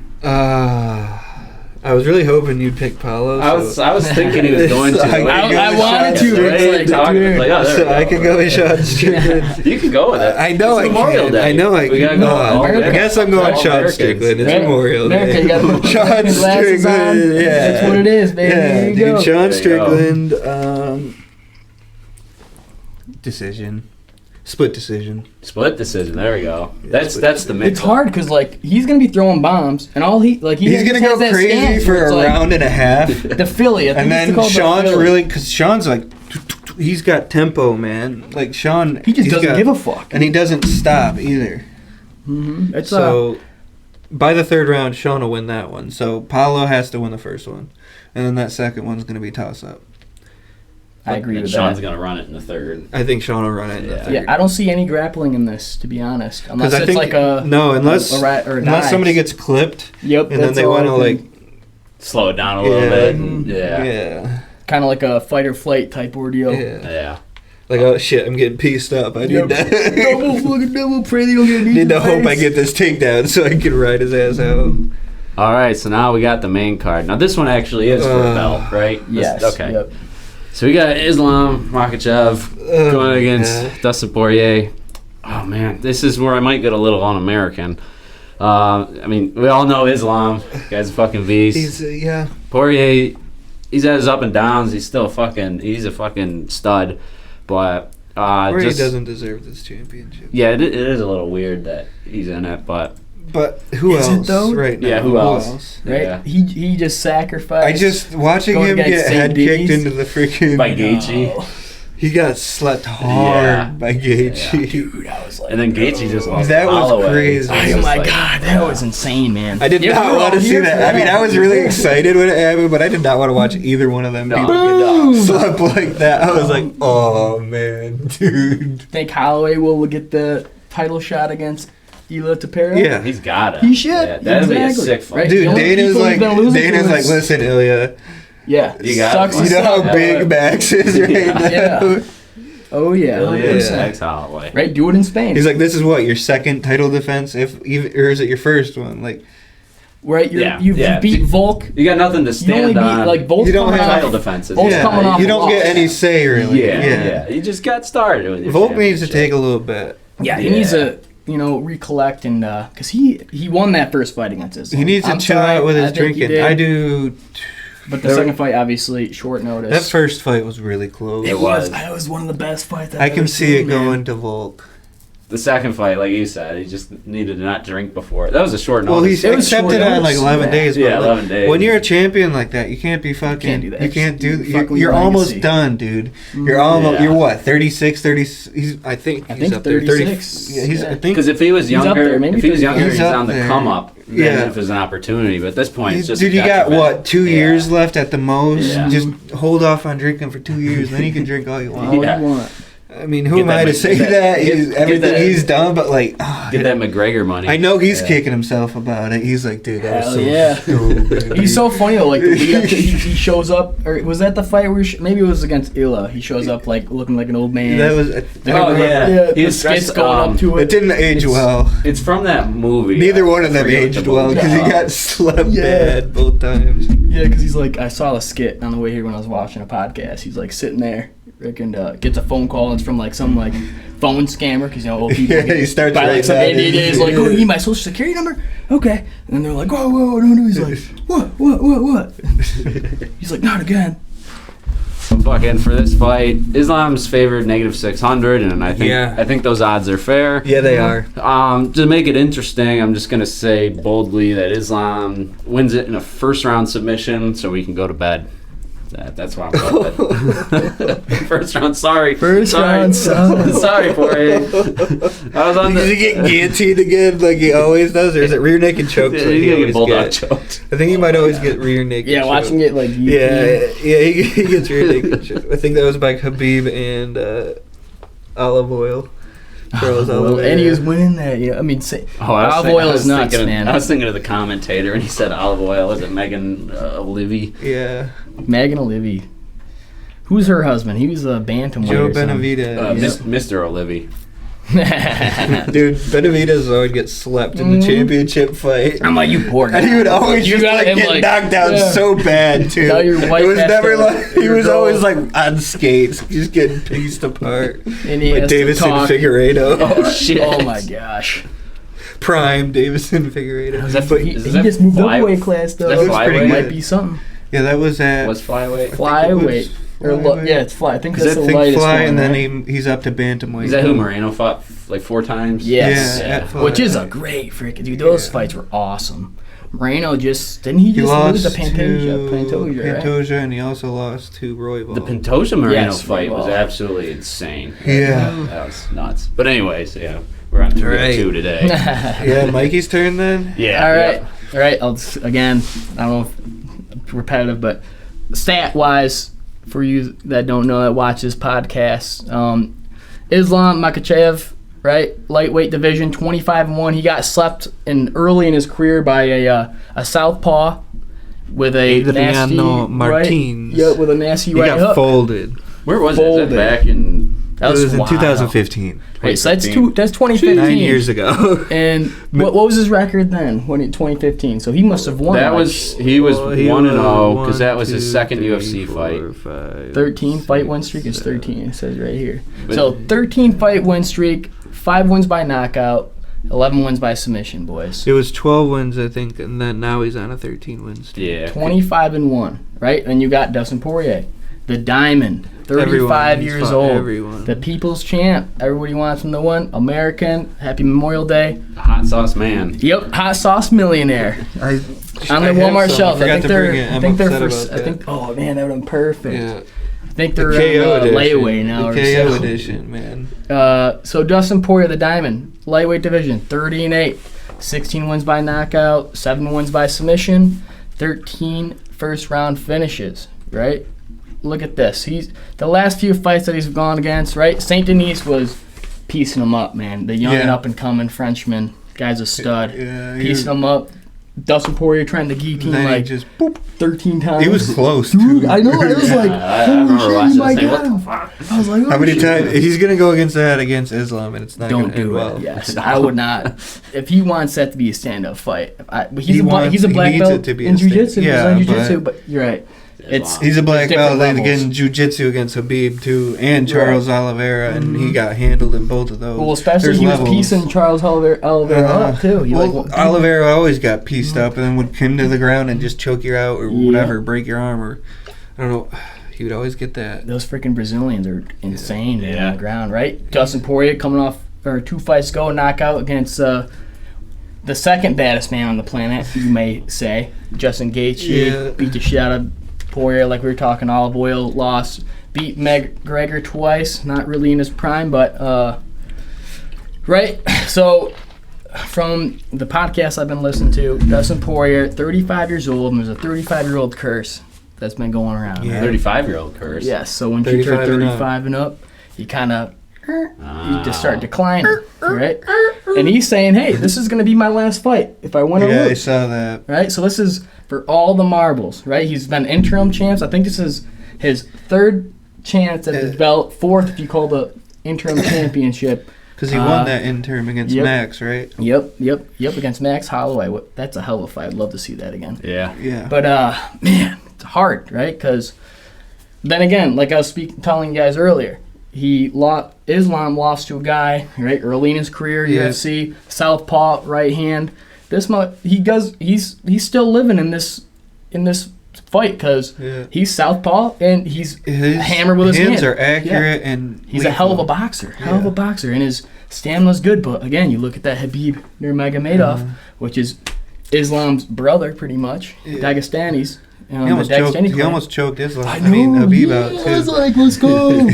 I was really hoping you'd pick Paulo.
I was thinking he was going to.
So
I wanted to.
Right?
It's like, dude.
Like, oh, there
So
we
I could go with Sean Strickland.
You can go with it.
I know
It's
I
Memorial
can.
Day.
I know I
We gotta
can.
go
No,
all
I
America.
guess I'm going
all
Sean
Americans.
Strickland. It's
Right?
Memorial
America,
Day.
you got the
Sean
glasses on.
Strickland. Yeah.
That's what it is, baby.
Yeah,
There you
dude.
go.
Sean
There you
Strickland. Decision. Split decision.
Split decision. There we go.
Yeah,
That's the mix.
It's hard because like he's gonna be throwing bombs, and all he's
He's gonna go
has that
crazy
stance
for
where
a
it's like
round and a half.
The Philly, I think
And
it's
then
called the
Sean's
Philly.
really, because Sean's like, he's got tempo, man. Like Sean,
He just
he's
doesn't
got-
give a fuck.
and he doesn't stop either.
It's
So by the third round, Sean will win that one. So Paulo has to win the first one, and then that second one's gonna be toss up.
I agree
And
with
Sean's
that.
gonna run it in the third.
I think Sean will run it in the
Yeah.
third.
Yeah, I don't see any grappling in this, to be honest, unless
I
it's
think
like a
unless
or a
unless
dive.
somebody gets clipped,
Yep,
and then they want to like
Slow it down a little bit. Yeah.
yeah,
kind of like a fight or flight type ordeal.
yeah.
Yeah.
Like, oh shit, I'm getting pieced up. I need
Yep.
to
double, pray they don't get a knee
need
in
to
the
hope I
face.
get this takedown so I can ride his ass out.
All right, so now we got the main card. Now this one actually is for a belt, right?
Yes.
Okay.
Yep.
So we got Islam Makhachev going against
God.
Dustin Poirier. Oh man, this is where I might get a little un-American. I mean, we all know Islam. Guy's a fucking beast.
He's yeah.
Poirier, he's had his up and downs. He's a fucking stud. But
Or he
just
doesn't deserve this championship.
yeah, it is a little weird that he's in it, but
But who
Is it
else
though?
right now?
yeah, who else?
Right?
Yeah.
He just sacrificed.
I just watching
Going
him
against
get
St.
head
D's.
kicked into the freaking
By Gaethje.
He got slept hard by Gaethje.
Dude, I was like,
And then Gaethje just lost.
That was
Holloway.
crazy.
I was
oh
just
my
like,
God, that was insane, man.
I did
Yeah,
not
we're
want to
all
see
here for
that. I mean, I was really excited when it happened, but I did not want to watch either one of them
No,
people
no.
get slept like that. I was like, oh man, dude.
Think Holloway will get the title shot against Ila Tapera?
Yeah.
He's got it.
He should.
Yeah, that'd be a
Exactly.
sick fight.
Right.
Dude,
The only
Dana's
people
like,
he's been losing to is-
listen, Ilya.
Yeah.
You got
Sucks
it.
You
to
know how
suck.
big Max is right now?
Yeah. Oh, yeah.
Ilya
100%.
Sex Holloway.
Right, do it in Spain.
He's like, this is what, your second title defense, or is it your first one? Like,
right, you beat Volk.
You got nothing to
You only
stand
beat,
on.
like, Volk's
You don't
coming
have
off.
title defenses.
Volk's coming off
you
a
don't
loss.
get any say really.
Yeah. You just got started with your
Volk needs to
championship.
take a little bit.
Yeah, he needs to, recollect and, because he won that first fight against Islam.
He needs to chill out with his drinking. I do.
But the second fight, obviously, short notice.
That first fight was really close.
It was.
That was one of the best fights I've
I
ever
can see
seen,
it
man.
going to Volk.
The second fight, like you said, he just needed to not drink before. That was a short
Well,
notice.
he's
It was
accepted
short
on like
notice.
11 days.
Yeah,
but, like,
11 days.
When you're a champion like that, you can't be fucking.
Can't do that.
You can't do.
You fuck with
You're
your
almost
legacy.
done, dude. You're almost.
Yeah.
You're what? 36, 30. I think he's up there.
36.
Yeah, he's. I think.
Because if he was
He's up
younger,
there, maybe
if he was younger,
He's
he's
up
on the
there.
come up. Then
Yeah.
if there's an opportunity, but at this point, it's just
Dude, you got what? 2 years left at the most.
Yeah.
Just hold off on drinking for 2 years, then you can drink all you want.
All
Yeah.
you want.
I mean, who
Get
am
that
I to
Mc-
say
get
that?
that-
He's,
get
everything
that-
he's done, but like,
Get that McGregor money.
I know he's
Yeah.
kicking himself about it. He's like, dude, that was
Hell
so
yeah.
stupid.
He's so funny though. Like the lead up to, he shows up, or was that the fight where maybe it was against Ila? He shows up like looking like an old man.
That was.
Oh, yeah.
yeah.
He
The
was
skits
dressed,
going up to
It
it.
didn't age well.
It's from that movie.
Neither one of them
forget what
aged
the
well
movie
because he
was.
got slept
Yeah.
bad both times.
Yeah, because he's like, I saw the skit on the way here when I was watching a podcast. He's like sitting there, and gets a phone call. And it's from like some like phone scammer because old people.
Yeah, he starts
by like
writing
some
that
idiot
in.
is like, oh, you need my social security number? Okay. And they're like, whoa, don't do. He's like, what? He's like, not again.
Fucking for this fight, Islam's favored -600, and I think those odds are fair.
Yeah, they are.
To make it interesting, I'm just gonna say boldly that Islam wins it in a first-round submission, so we can go to bed. That's why I'm going to bed. First round, sorry.
First round, sorry.
Sorry for it. I was on
Does he get guillotined again like he always does, or is it rear naked chokes?
Yeah,
like
he's
he
gonna
always
get bulldog
gets?
choked.
I think he might always get rear naked.
Yeah,
choked.
watching it like you.
Yeah, he gets rear naked. choked. I think that was by Khabib and olive oil. Charles olive oil.
And he was winning that. I mean, olive oil is nuts, man.
I was thinking of the commentator, and he said olive oil. Is it Megan Olivy?
Yeah.
Megan Olivy. Who's her husband? He was a bantamweight.
Joe
or something.
Benavidez.
Mr. Olivy.
Dude, Benavidez always gets slept in the championship fight.
I'm like, you poor guy.
And he would always
You
just
got
like
him,
get
like,
knocked down
yeah.
so bad too.
Now your wife
it was
has
never
to-
like he
your
was
girl.
always like on skates, just getting pieced apart.
And he
Like
has to
Davison
talk.
Figueiredo.
Oh shit!
Oh my gosh.
Prime Davison Figueiredo.
Is that
But
He,
Is
he
that
just moved up
fly-
a weight class though.
That's
Looks pretty
flyweight?
Might
good.
be something.
yeah, that was at
What's flyweight?
Flyweight.
flyweight.
Yeah, it's fly. I think
I
that's the
think
lightest
fly,
one,
and then
right?
he's up to bantamweight.
Is that who Moreno fought like 4 times?
Yes.
Yeah, at fly.
Which is a great freaking dude. Those
Yeah.
fights were awesome. Moreno didn't he
He
just
lost
lose to
to
Pantoja, right?
Pantoja, and he also lost to Royval.
The Pantoja Moreno
Yes,
fight was
well.
absolutely insane.
Yeah.
That was nuts. But anyways, yeah, we're on 3-2
Right.
today.
Yeah, Mikey's turn then.
Yeah.
All right. I'll just, again, I don't know if repetitive, but stat wise, for you that don't know that watch this podcast, Islam Makhachev, right, lightweight division, 25-1. He got slept early in his career by a southpaw with a nasty
Adriano Martins.
Right, yeah, with a nasty
He
right
got
hook.
folded.
Where was it? Is
Folded.
that back in?
That
It was in
wild.
2015.
Wait, so that's
2015.
2015.
9 years ago.
And what was his record then? 2015. So he must have won.
That
like,
he was
Well,
1-0 because that was
1,
his
2,
second
3,
UFC
4,
fight.
5,
13 fight
6,
win streak is
7.
13. It says right here.
But-
So 13 fight win streak, 5 wins by knockout, 11 wins by submission, boys.
It was 12 wins, I think, and then now he's on a 13 wins.
Yeah.
25-1, right? And you got Dustin Poirier, the Diamond, 35
Everyone, he's
years
fought
old,
everyone.
the People's Champ. Everybody wants him to win. American. Happy Memorial Day.
Hot sauce man.
Yep, hot sauce millionaire
I
on the
have
Walmart
some.
shelf.
I forgot
I think
to
they're.
bring it.
I
I'm
think they're
upset
for.
about
I think. Oh man, that would have been perfect.
Yeah.
think they're
KO edition.
layaway now.
The
or
KO
so.
edition, man.
So Dustin Poirier, the Diamond, lightweight division, 30-8, 16 wins by knockout, 7 wins by submission, 13 first-round finishes. Right? Look at this. The last few fights that he's gone against. Right? Saint Denis was piecing him up, man. The young and up-and-coming Frenchman, guy's a stud.
Yeah,
piecing him up. Dustin Poirier trying to guillotine
just boop.
13 times.
He was close,
Dude,
too.
I know. I was like,
I remember watching this thing. What the fuck?
I was like,
How many
shit.
times? He's going to go against Islam, and it's not going
Don't
to end
do
well.
it. Yes, I would not. If he wants that to be a stand-up fight, he's
He
a black
needs
belt
it to be
in
a stand-
jiu-jitsu.
Yeah,
He's in jiu-jitsu, but you're right.
He's a black
different
belt
levels.
against jiu-jitsu against Habib, too, and Charles Oliveira, and he got handled in both of those.
Well, especially
There's
he was
levels.
piecing Charles Oliveira up, too. He
Oliveira always got pieced up and then would come to the ground and just choke you out or whatever, break your arm, or I don't know. He would always get that.
Those freaking Brazilians are insane
Yeah.
on the ground, right? Dustin Poirier coming off 2 fights ago, knockout against the second baddest man on the planet, you may say. Justin Gaethje beat the shit out of Poirier, like we were talking. Olive Oil lost, beat McGregor twice. Not really in his prime, but right. So from the podcast I've been listening to, Dustin Poirier, 35 years old, and there's a 35-year-old curse that's been going around.
Yeah.
Right?
35-year-old curse.
Yes. So when you turn 35 and up, you kind of you just start declining, right? And he's saying, "Hey, this is going to be my last fight if I win or
Yeah, I
lose."
saw that.
Right? So this is for all the marbles, right? He's been interim champs. I think this is his 3rd chance at the belt, 4th if you call the interim championship.
Because he won that interim against Max, right?
Yep, against Max Holloway. That's a hell of a fight. I'd love to see that again.
Yeah.
But, man, it's hard, right? Because then again, like I was telling you guys earlier, Islam lost to a guy, right, early in his career, UFC, southpaw, right hand. He's still living in this fight because he's southpaw and he's hammered with his
hands
hand.
are accurate and
he's a hell of a boxer, and his stamina's good. But again, you look at that Habib Nurmagomedov, which is Islam's brother, pretty much, Dagestani's.
He almost choked Islam. Habib out too.
I was like, let's go.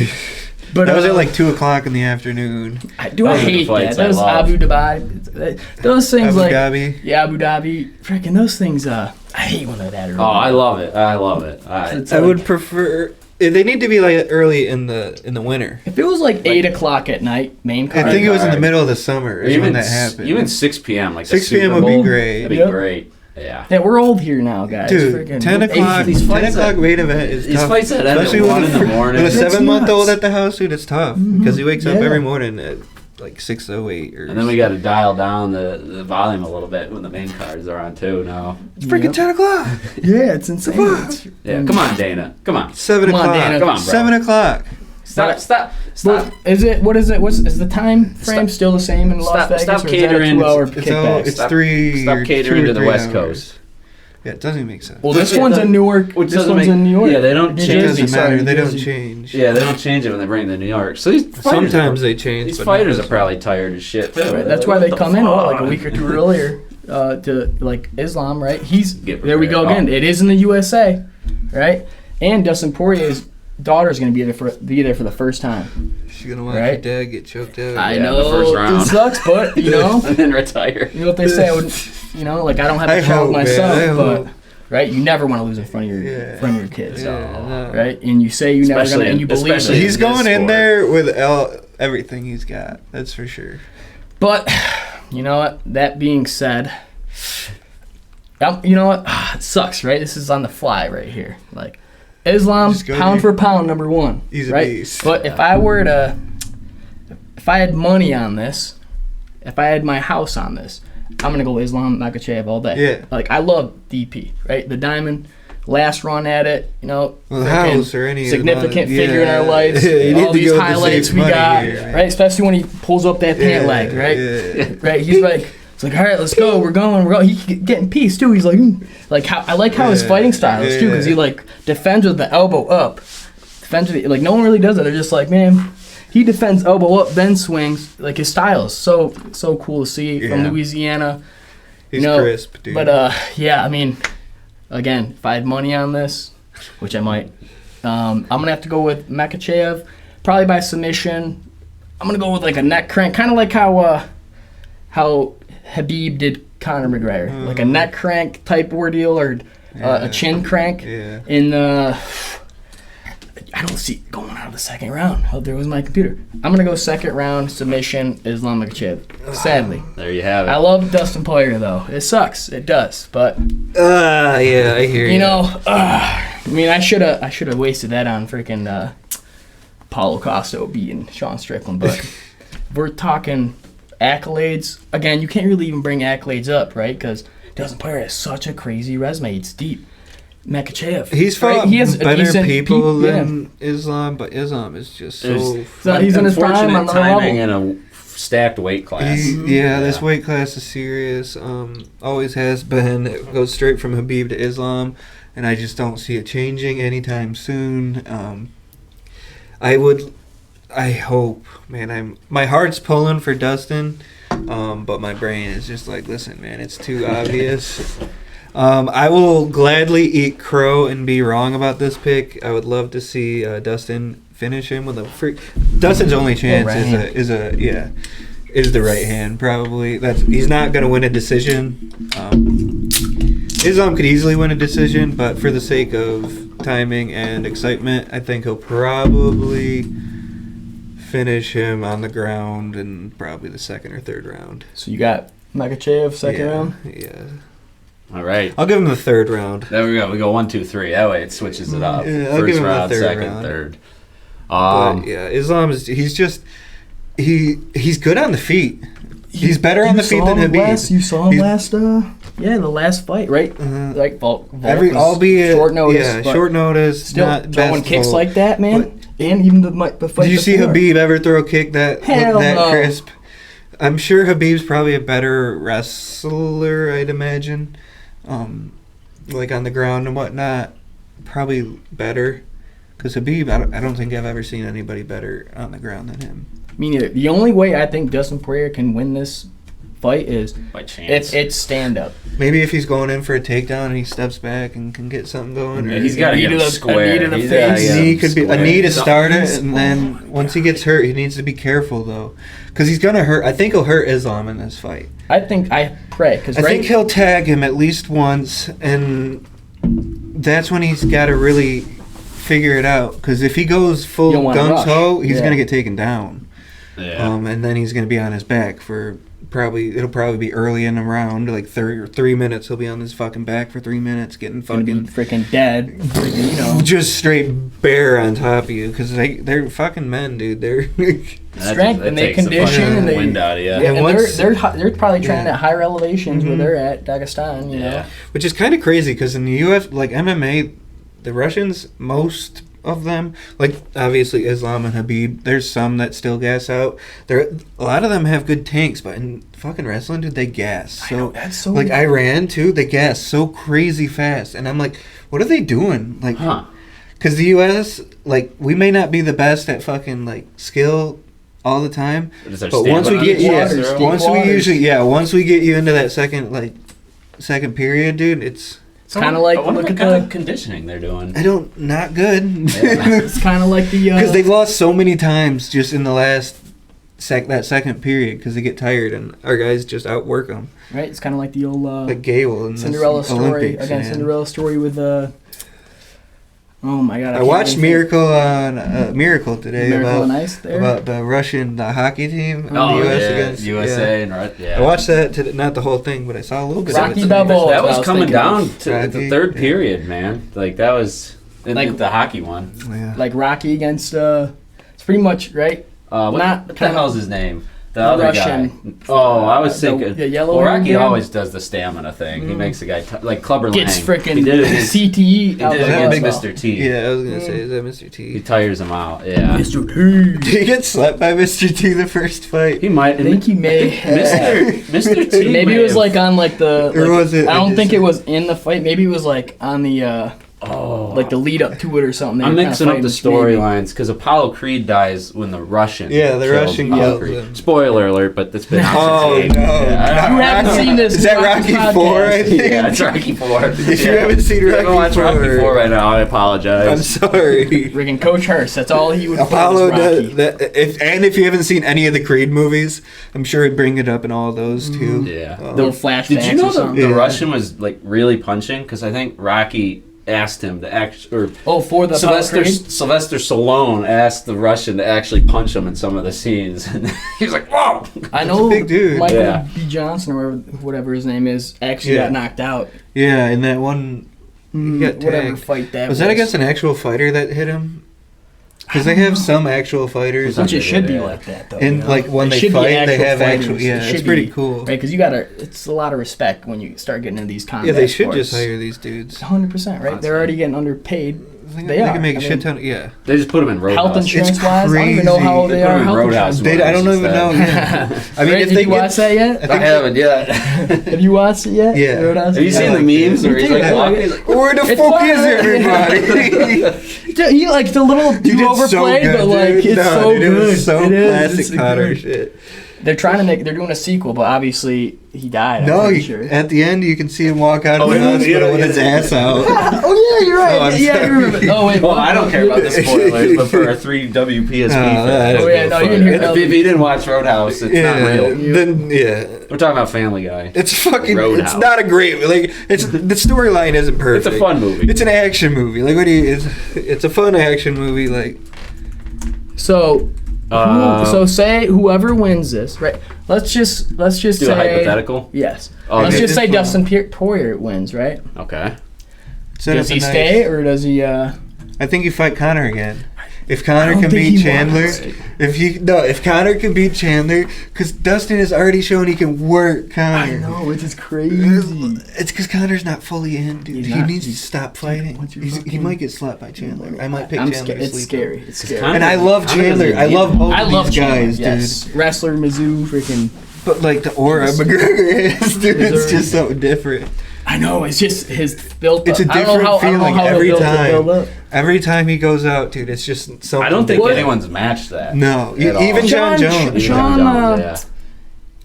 But
that was at like 2 o'clock in the afternoon.
I hate that. Those Abu Dhabi, those things
Abu Dhabi.
Yeah, Abu Dhabi. Freaking those things. I hate when they're that early.
Oh, I love it.
I would prefer. They need to be like early in the winter.
If it was like 8 o'clock at night, main card.
I think it was in the middle of the summer is when that happened.
Even 6 p.m. like
6 p.m. would be great.
That'd be great. Yeah.
Yeah, we're old here now, guys.
Dude, 10 o'clock main event is
these
tough.
Fights that end at 1 in the morning.
With a 7-month-old at the house, dude, it's tough. Because he wakes up
Yeah.
every morning at like 6:08.
And then we got to dial down the volume a little bit when the main cards are on too now.
It's freaking 10 o'clock.
Yeah, it's insane.
Yeah, come on, Dana. Come on.
7
Come on,
o'clock.
Dana.
Come on, bro.
7 o'clock.
Stop.
What is it? What is it? Is the time frame still the same in Las Vegas?
Stop
or
catering.
Is that a 2-hour
It's
kickback?
it's 3.
Stop catering to the
2 or 3
West
hours.
Coast.
Yeah, it doesn't even make sense.
Well, this one's in Newark.
Which
This
doesn't
one's
make-
in New York.
Yeah, they don't
New
It
change.
Jersey,
doesn't matter.
sorry,
They
New
don't
Jersey.
change.
Yeah, they don't change it when they bring it to New York. So these fighters
Sometimes they change.
These
but
fighters
not
are probably tired as shit too.
Right, that's why they
What
come
the
in like a
fuck?
week or 2 earlier to like Islam, right?
Get
There we go
prepared.
again. It is in the USA, right? And Dustin Poirier's daughter's going to be there for the first time.
She's gonna watch
Right?
your dad get choked out.
I
Yeah,
know
the first round.
it sucks, but you know,
and then retire.
you know what they say. I would, you know, like I don't have
I
a child
hope, man,
myself,
I
but
hope.
right, you never want to lose in front of your kids,
Yeah, no.
right? And you say you never
Especially
gonna, and you
in-
believe
especially
it.
He's
in this
going in
sport.
there with everything he's got. That's for sure.
But you know what? That being said, you know what? It sucks, right? This is on the fly right here. Like Islam,
Just go
pound
there.
for pound, number 1.
He's a
right?
beast.
But if I had money on this, if I had my house on this, I'm gonna go Islam Makhachev all day.
Yeah.
Like I love DP, right? The Diamond, last run at it, you know.
Well, the
freaking
house or any
significant
of the
figure in our lives.
Yeah, you need
all
to
these
go with the
highlights
safe
we
money
got,
here, man.
right? Especially when he pulls up that pant leg, right?
Yeah.
Right? He's like, it's like, all right, let's go. We're going. He's getting peace too. He's like how I like how his
Yeah,
fighting style is too, because he
yeah.
like defends with the elbow up. Defends with like no one really does it. They're just like, man, he defends elbow up, then swings. Like his style is so cool to see from
Yeah.
Louisiana.
He's
You know,
crisp, dude.
But yeah, I mean, again, if I had money on this, which I might, I'm going to have to go with Makhachev, probably by submission. I'm going to go with like a neck crank, kind of like how Khabib did Conor McGregor. Like a neck crank type ordeal or a chin crank.
Yeah.
In the... I don't see it going out of the second round. Oh, there was my computer. I'm going to go second round, submission, Islam Makhachev. Sadly.
There you have it.
I love Dustin Poirier, though. It sucks. It does. But,
yeah, I hear you.
you know, I mean, I should have wasted that on freaking Paulo Costa beating Sean Strickland. But we're talking accolades. Again, you can't really even bring accolades up, right? Because Dustin Poirier has such a crazy resume. It's deep. Makhachev.
He's fought
right? He has
better people than Islam, but Islam is just so...
He's in his prime on
unfortunate
another
timing
level.
in a stacked weight class.
This weight class is serious. Always has been. It goes straight from Khabib to Islam, and I just don't see it changing anytime soon. I hope, man. My heart's pulling for Dustin, but my brain is just like, listen, man, it's too obvious. I will gladly eat crow and be wrong about this pick. I would love to see Dustin finish him with a freak. Dustin's only chance is the right hand. Probably he's not going to win a decision. Islam could easily win a decision, but for the sake of timing and excitement, I think he'll probably finish him on the ground in probably the second or third round.
So you got Makhachev second round?
Yeah.
All right.
I'll give him the third round.
There we go. We go 1, 2, 3. That way it switches it up.
Yeah, I'll
First
give him
round,
the third
second,
round.
third.
But yeah, Islam is he's good on the feet. He's better on the feet than Khabib.
You saw him last the last fight, right? Like Volk
albeit
short notice.
Yeah, short notice.
Still
not
throwing
best
kicks
Volk.
like that, man. And even the fight.
Did you see
before.
Khabib ever throw a kick that
No.
crisp? I'm sure Khabib's probably a better wrestler, I'd imagine. Like on the ground and whatnot, probably better. Because Khabib, I don't think I've ever seen anybody better on the ground than him.
Me neither. The only way I think Dustin Poirier can win this fight is
by chance.
It's stand up.
Maybe if he's going in for a takedown and he steps back and can get something going.
Yeah, he's got to get him square.
A knee to the face.
A knee to start it, and then once he gets hurt, he needs to be careful though, because he's gonna hurt. I think he'll hurt Islam in this fight.
I pray because
I think he'll tag him at least once, and that's when he's got to really figure it out. Because if he goes full gung ho, he's gonna get taken down.
Yeah.
And then he's gonna be on his back for. It'll probably be early in the round, like 3 minutes. He'll be on his fucking back for 3 minutes, getting fucking
freaking dead. You know,
just straight bear on top of you, because they're fucking men, dude. They're
strength and they condition and they
wind out of you.
Yeah, and they're probably training at higher elevations where they're at Dagestan. You know,
which is kind of crazy because in the UFC, like MMA, the Russians, most of them, like obviously Islam and Khabib, there's some that still gas out. A lot of them have good tanks, but in fucking wrestling, dude, they gas. So,
I know, that's so
like Iran too, they gas so crazy fast, and I'm like, what are they doing? Like, because the US, like, we may not be the best at fucking like skill all the time, but once we get you into that second period, dude, it's
kind of like
look at the conditioning they're doing.
Not good.
It's kind of like the
because they've lost so many times just in the last that second period because they get tired and our guys just outwork them.
Right, it's kind of like the old
like Gale and
Cinderella story
Olympics,
again. Man. Cinderella story with oh my god!
I watched Miracle on Miracle today
Miracle on Ice there?
About the Russian hockey team.
The US against USA and
I watched that not the whole thing, but I saw a little bit.
Rocky
of it.
Balboa.
That was coming down to the third period, man. Like that was
like
the hockey one.
Yeah.
Like Rocky against. It's pretty much right.
What the hell's his name? The other
Russian
guy. Oh, I was thinking.
The yellow.
Well, Rocky always does the stamina thing. He makes the guy like Clubber Lang.
Gets freaking
he did it against,
CTE.
He did it against Mr. T.
Yeah, I was gonna say, is that Mr. T?
He tires him out. Yeah.
Mr. T.
Did he get slapped by Mr. T the first fight?
He might.
I think he may.
Mr. T.
Maybe it was like on like the.
Or was it?
I don't think it was in the fight. Maybe it was like on the like the lead up to it or something.
I'm mixing up the storylines because Apollo Creed dies when the Russian.
Yeah, the
kills
Russian
Apollo
kills
Creed.
him.
Spoiler alert, but it's been.
Oh,
since
no.
Yeah,
You haven't seen this.
Is that Rocky
podcast.
4, I think?
yeah, it's Rocky 4.
If you haven't seen
If you haven't watched
Rocky 4,
Rocky 4 right now, I apologize.
I'm sorry.
Friggin' Coach Hurst. That's all he would.
Apollo
play was Rocky.
does that. If you haven't seen any of the Creed movies, I'm sure it'd bring it up in all of those too.
Yeah.
Little flashbacks.
Did you know
or something.
the
Yeah.
Russian was like really punching? Because I think Rocky asked him to act, or
for the
Sylvester
Apollo
Stallone asked the Russian to actually punch him in some of the scenes, and he was like, "Whoa!"
I know
big dude.
Michael
Yeah.
B. Johnson or whatever his name is actually
Yeah.
got knocked out.
Yeah, in that one, he got
Whatever
tagged.
fight that
Was that against an actual fighter that hit him? Because they have some actual fighters,
Which it
Yeah.
should be like that though.
and
you know?
like when
It
they
should be
fight, they
actual
have
fighters.
actual. Yeah,
It
it's
should
pretty
be,
cool.
right? Because you gotta. It's a lot of respect when you start getting into these combat.
Yeah, they should
sports.
just hire these dudes.
100%, right? They're already getting underpaid.
They
They are.
can make a
I
shit
mean,
ton. Yeah,
They just put him in Roadhouse.
Health insurance
It's
wise, I don't even know how
crazy.
they
They put
are.
him in
Health
Roadhouse.
insurance.
I don't even
instead.
know. Yeah. I mean,
Right,
if
did
they
you watch that yet?
I haven't yet.
Have you watched it yet?
Yeah.
Roadhouse?
Have you seen
like
the memes where he's like
Yeah.
walking? He's like,
where the
It's
fuck
fun,
is
right?
everybody?
He like the little
Dude,
do
it's so
overplay,
good,
but like
dude.
it's
No,
so
dude,
good.
It was so
It is.
classic
It's
Connor
good.
shit.
They're doing a sequel, but obviously he died.
No,
I'm pretty sure.
at the end you can see him walk out of
Oh,
the
yeah,
hospital
yeah,
with
yeah.
his ass out.
Oh yeah, you're right.
Oh, I'm
yeah, I remember.
sorry.
Oh wait.
well, I don't care about the spoilers, but for our 3 WPSP
that
fans,
Oh, yeah, no, you didn't hear
if
that.
you didn't watch Roadhouse, it's not real.
Then yeah,
We're talking about Family Guy.
it's fucking.
Roadhouse.
It's not a great like. It's the storyline isn't perfect.
It's a fun movie.
It's an action movie. Like what do you? It's a fun action movie. Like
So, so say whoever wins this, right? Let's just
do
say
a hypothetical.
Yes.
Okay.
Let's just say
It's
Dustin Poirier wins, right?
Okay.
set
Does
up
he
a nice-
stay or does he?
I think you fight Connor again. If Connor
don't
can
think
beat
he
Chandler,
wants.
if Connor can beat Chandler, because Dustin has already shown he can work Connor.
I know, which is crazy.
It's because Connor's not fully in, dude.
He's
He
not.
needs to stop fighting.
what's your
He
fucking-
might get slapped by Chandler. I might pick
I'm
Chandler to
It's
sleep.
scary. It's scary.
Connor-
And I love
Connor
Chandler.
doesn't
I
need
love
him.
both
I
of
love
these
Chandler,
guys,
yes.
dude.
Wrestler Mizzou, freaking.
But like the aura McGregor is, dude, it's
Missouri.
just something different.
I know. It's just his build.
It's a
I don't know
different
how- I don't know
feeling
how he'll
every
build it,
time.
build up.
Every time he goes out, dude, it's just something.
I don't think
different.
anyone's matched that.
No,
at all.
even John Jones.
Even
Sean,
Jones,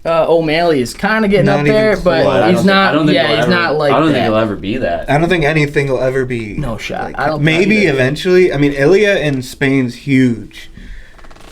yeah.
O'Malley is kind of getting
Not
up there,
even
but
close.
I
he's
don't think- I
not.
don't think
Yeah,
he'll
he's
ever-
not like
I don't
that.
think he'll ever be that.
I don't think anything will ever be.
No shot.
like-
I don't.
maybe
either.
eventually. I mean, Ilya in Spain's huge,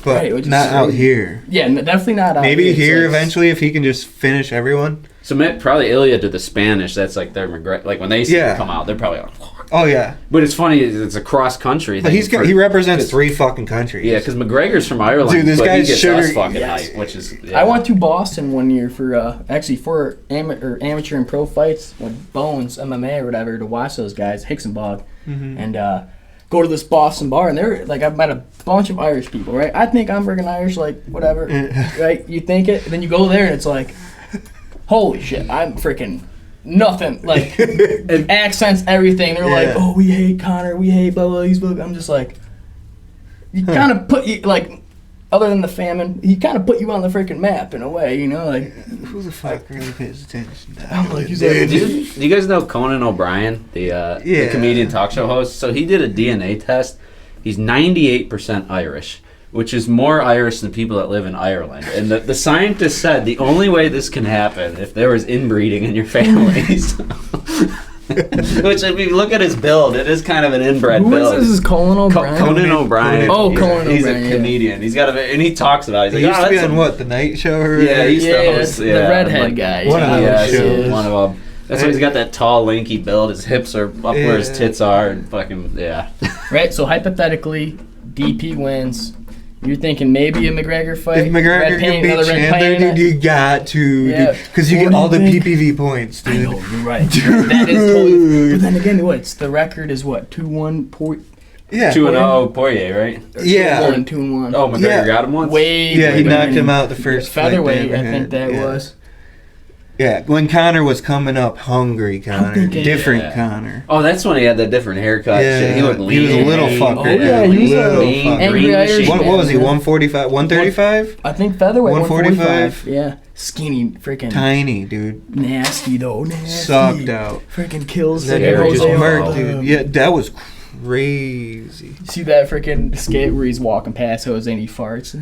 but
Right, which is
not out
crazy.
here.
Yeah, definitely not. out
Maybe
It's
here
like-
eventually if he can just finish everyone.
So probably Ilya to the Spanish. That's like their McGregor. Like when they see
Yeah.
him come out, they're probably like.
Oh yeah,
But it's funny. It's a cross country.
but he represents 3 fucking countries.
Yeah, because McGregor's from Ireland.
Dude, this
but
guy's
he gets
sugar-
us fucking
Yes.
hype, which is. Yeah.
I went to Boston one year for actually for amateur and pro fights with Bones MMA or whatever to watch those guys Hicksonbog and go to this Boston bar and they're like I've met a bunch of Irish people, right? I think I'm freaking Irish, like whatever, right? You think it, and then you go there and it's like, holy shit, I'm freaking nothing, like accents, everything. They're like,
Yeah.
oh, we hate Connor, we hate blah blah. He's blah. I'm just like, you kind of put you like. Other than the famine, he kind of put you on the freaking map in a way, you know. Like,
Who the fuck really pays attention to
I'm
that?
like, he's
Dude.
like,
Do you guys know Conan O'Brien, the
Yeah.
comedian talk show host? So he did a DNA test. He's 98% Irish, which is more Irish than people that live in Ireland. And the scientist said the only way this can happen if there was inbreeding in your families. Which, if you look at his build, it is kind of an inbred
who
build.
is this? Is Conan O'Brien?
Conan O'Brien.
Oh,
Yeah.
Conan
He's
O'Brien,
a
yeah.
comedian. He's got and he talks about it. He's
He
like,
used to be
that's
on
a-
what, the Night Show? Or
Yeah, he used to
Yeah,
host.
the
Yeah,
redhead
like-
guy.
One of those
Yeah,
shows.
one of them. That's why he's got that tall, lanky build. His hips are up where his
Yeah.
tits are, and fucking yeah.
Right. So hypothetically, DP wins. You're thinking maybe a McGregor fight.
If McGregor
red
can
paint,
beat
another red
Chandler,
paint.
dude, you got to.
Yeah.
Because you
What
get
do
all
you
the
think?
PPV points,
I
dude.
know, you're right. That is totally. But then again, what? It's the record is what 2-1
Yeah.
2-0 Poirier, right?
Yeah.
2-1.
Oh, McGregor
Yeah.
got him once.
Way.
Yeah, he
way
knocked
better
him
than
out the first fight they
featherweight.
ever
I think
had.
that
Yeah.
was.
Yeah, when Connor was coming up, hungry Connor,
thinking-
different Connor.
Oh, that's when he had that different haircut. Shit. He looked lean.
He was a little fucker.
Oh, yeah, he was a
little
lean,
fucker.
angry
green
Irish
machine.
What was he?
man.
145, 135?
I think featherweight
145.
145. Yeah, skinny, freaking
Tiny, dude.
nasty though. Nasty.
Sucked out.
Freaking kills.
That
freaking
ever just
Jose
murked,
Aldo.
dude. Yeah, that was crazy.
See that freaking skit where he's walking past Jose and he farts?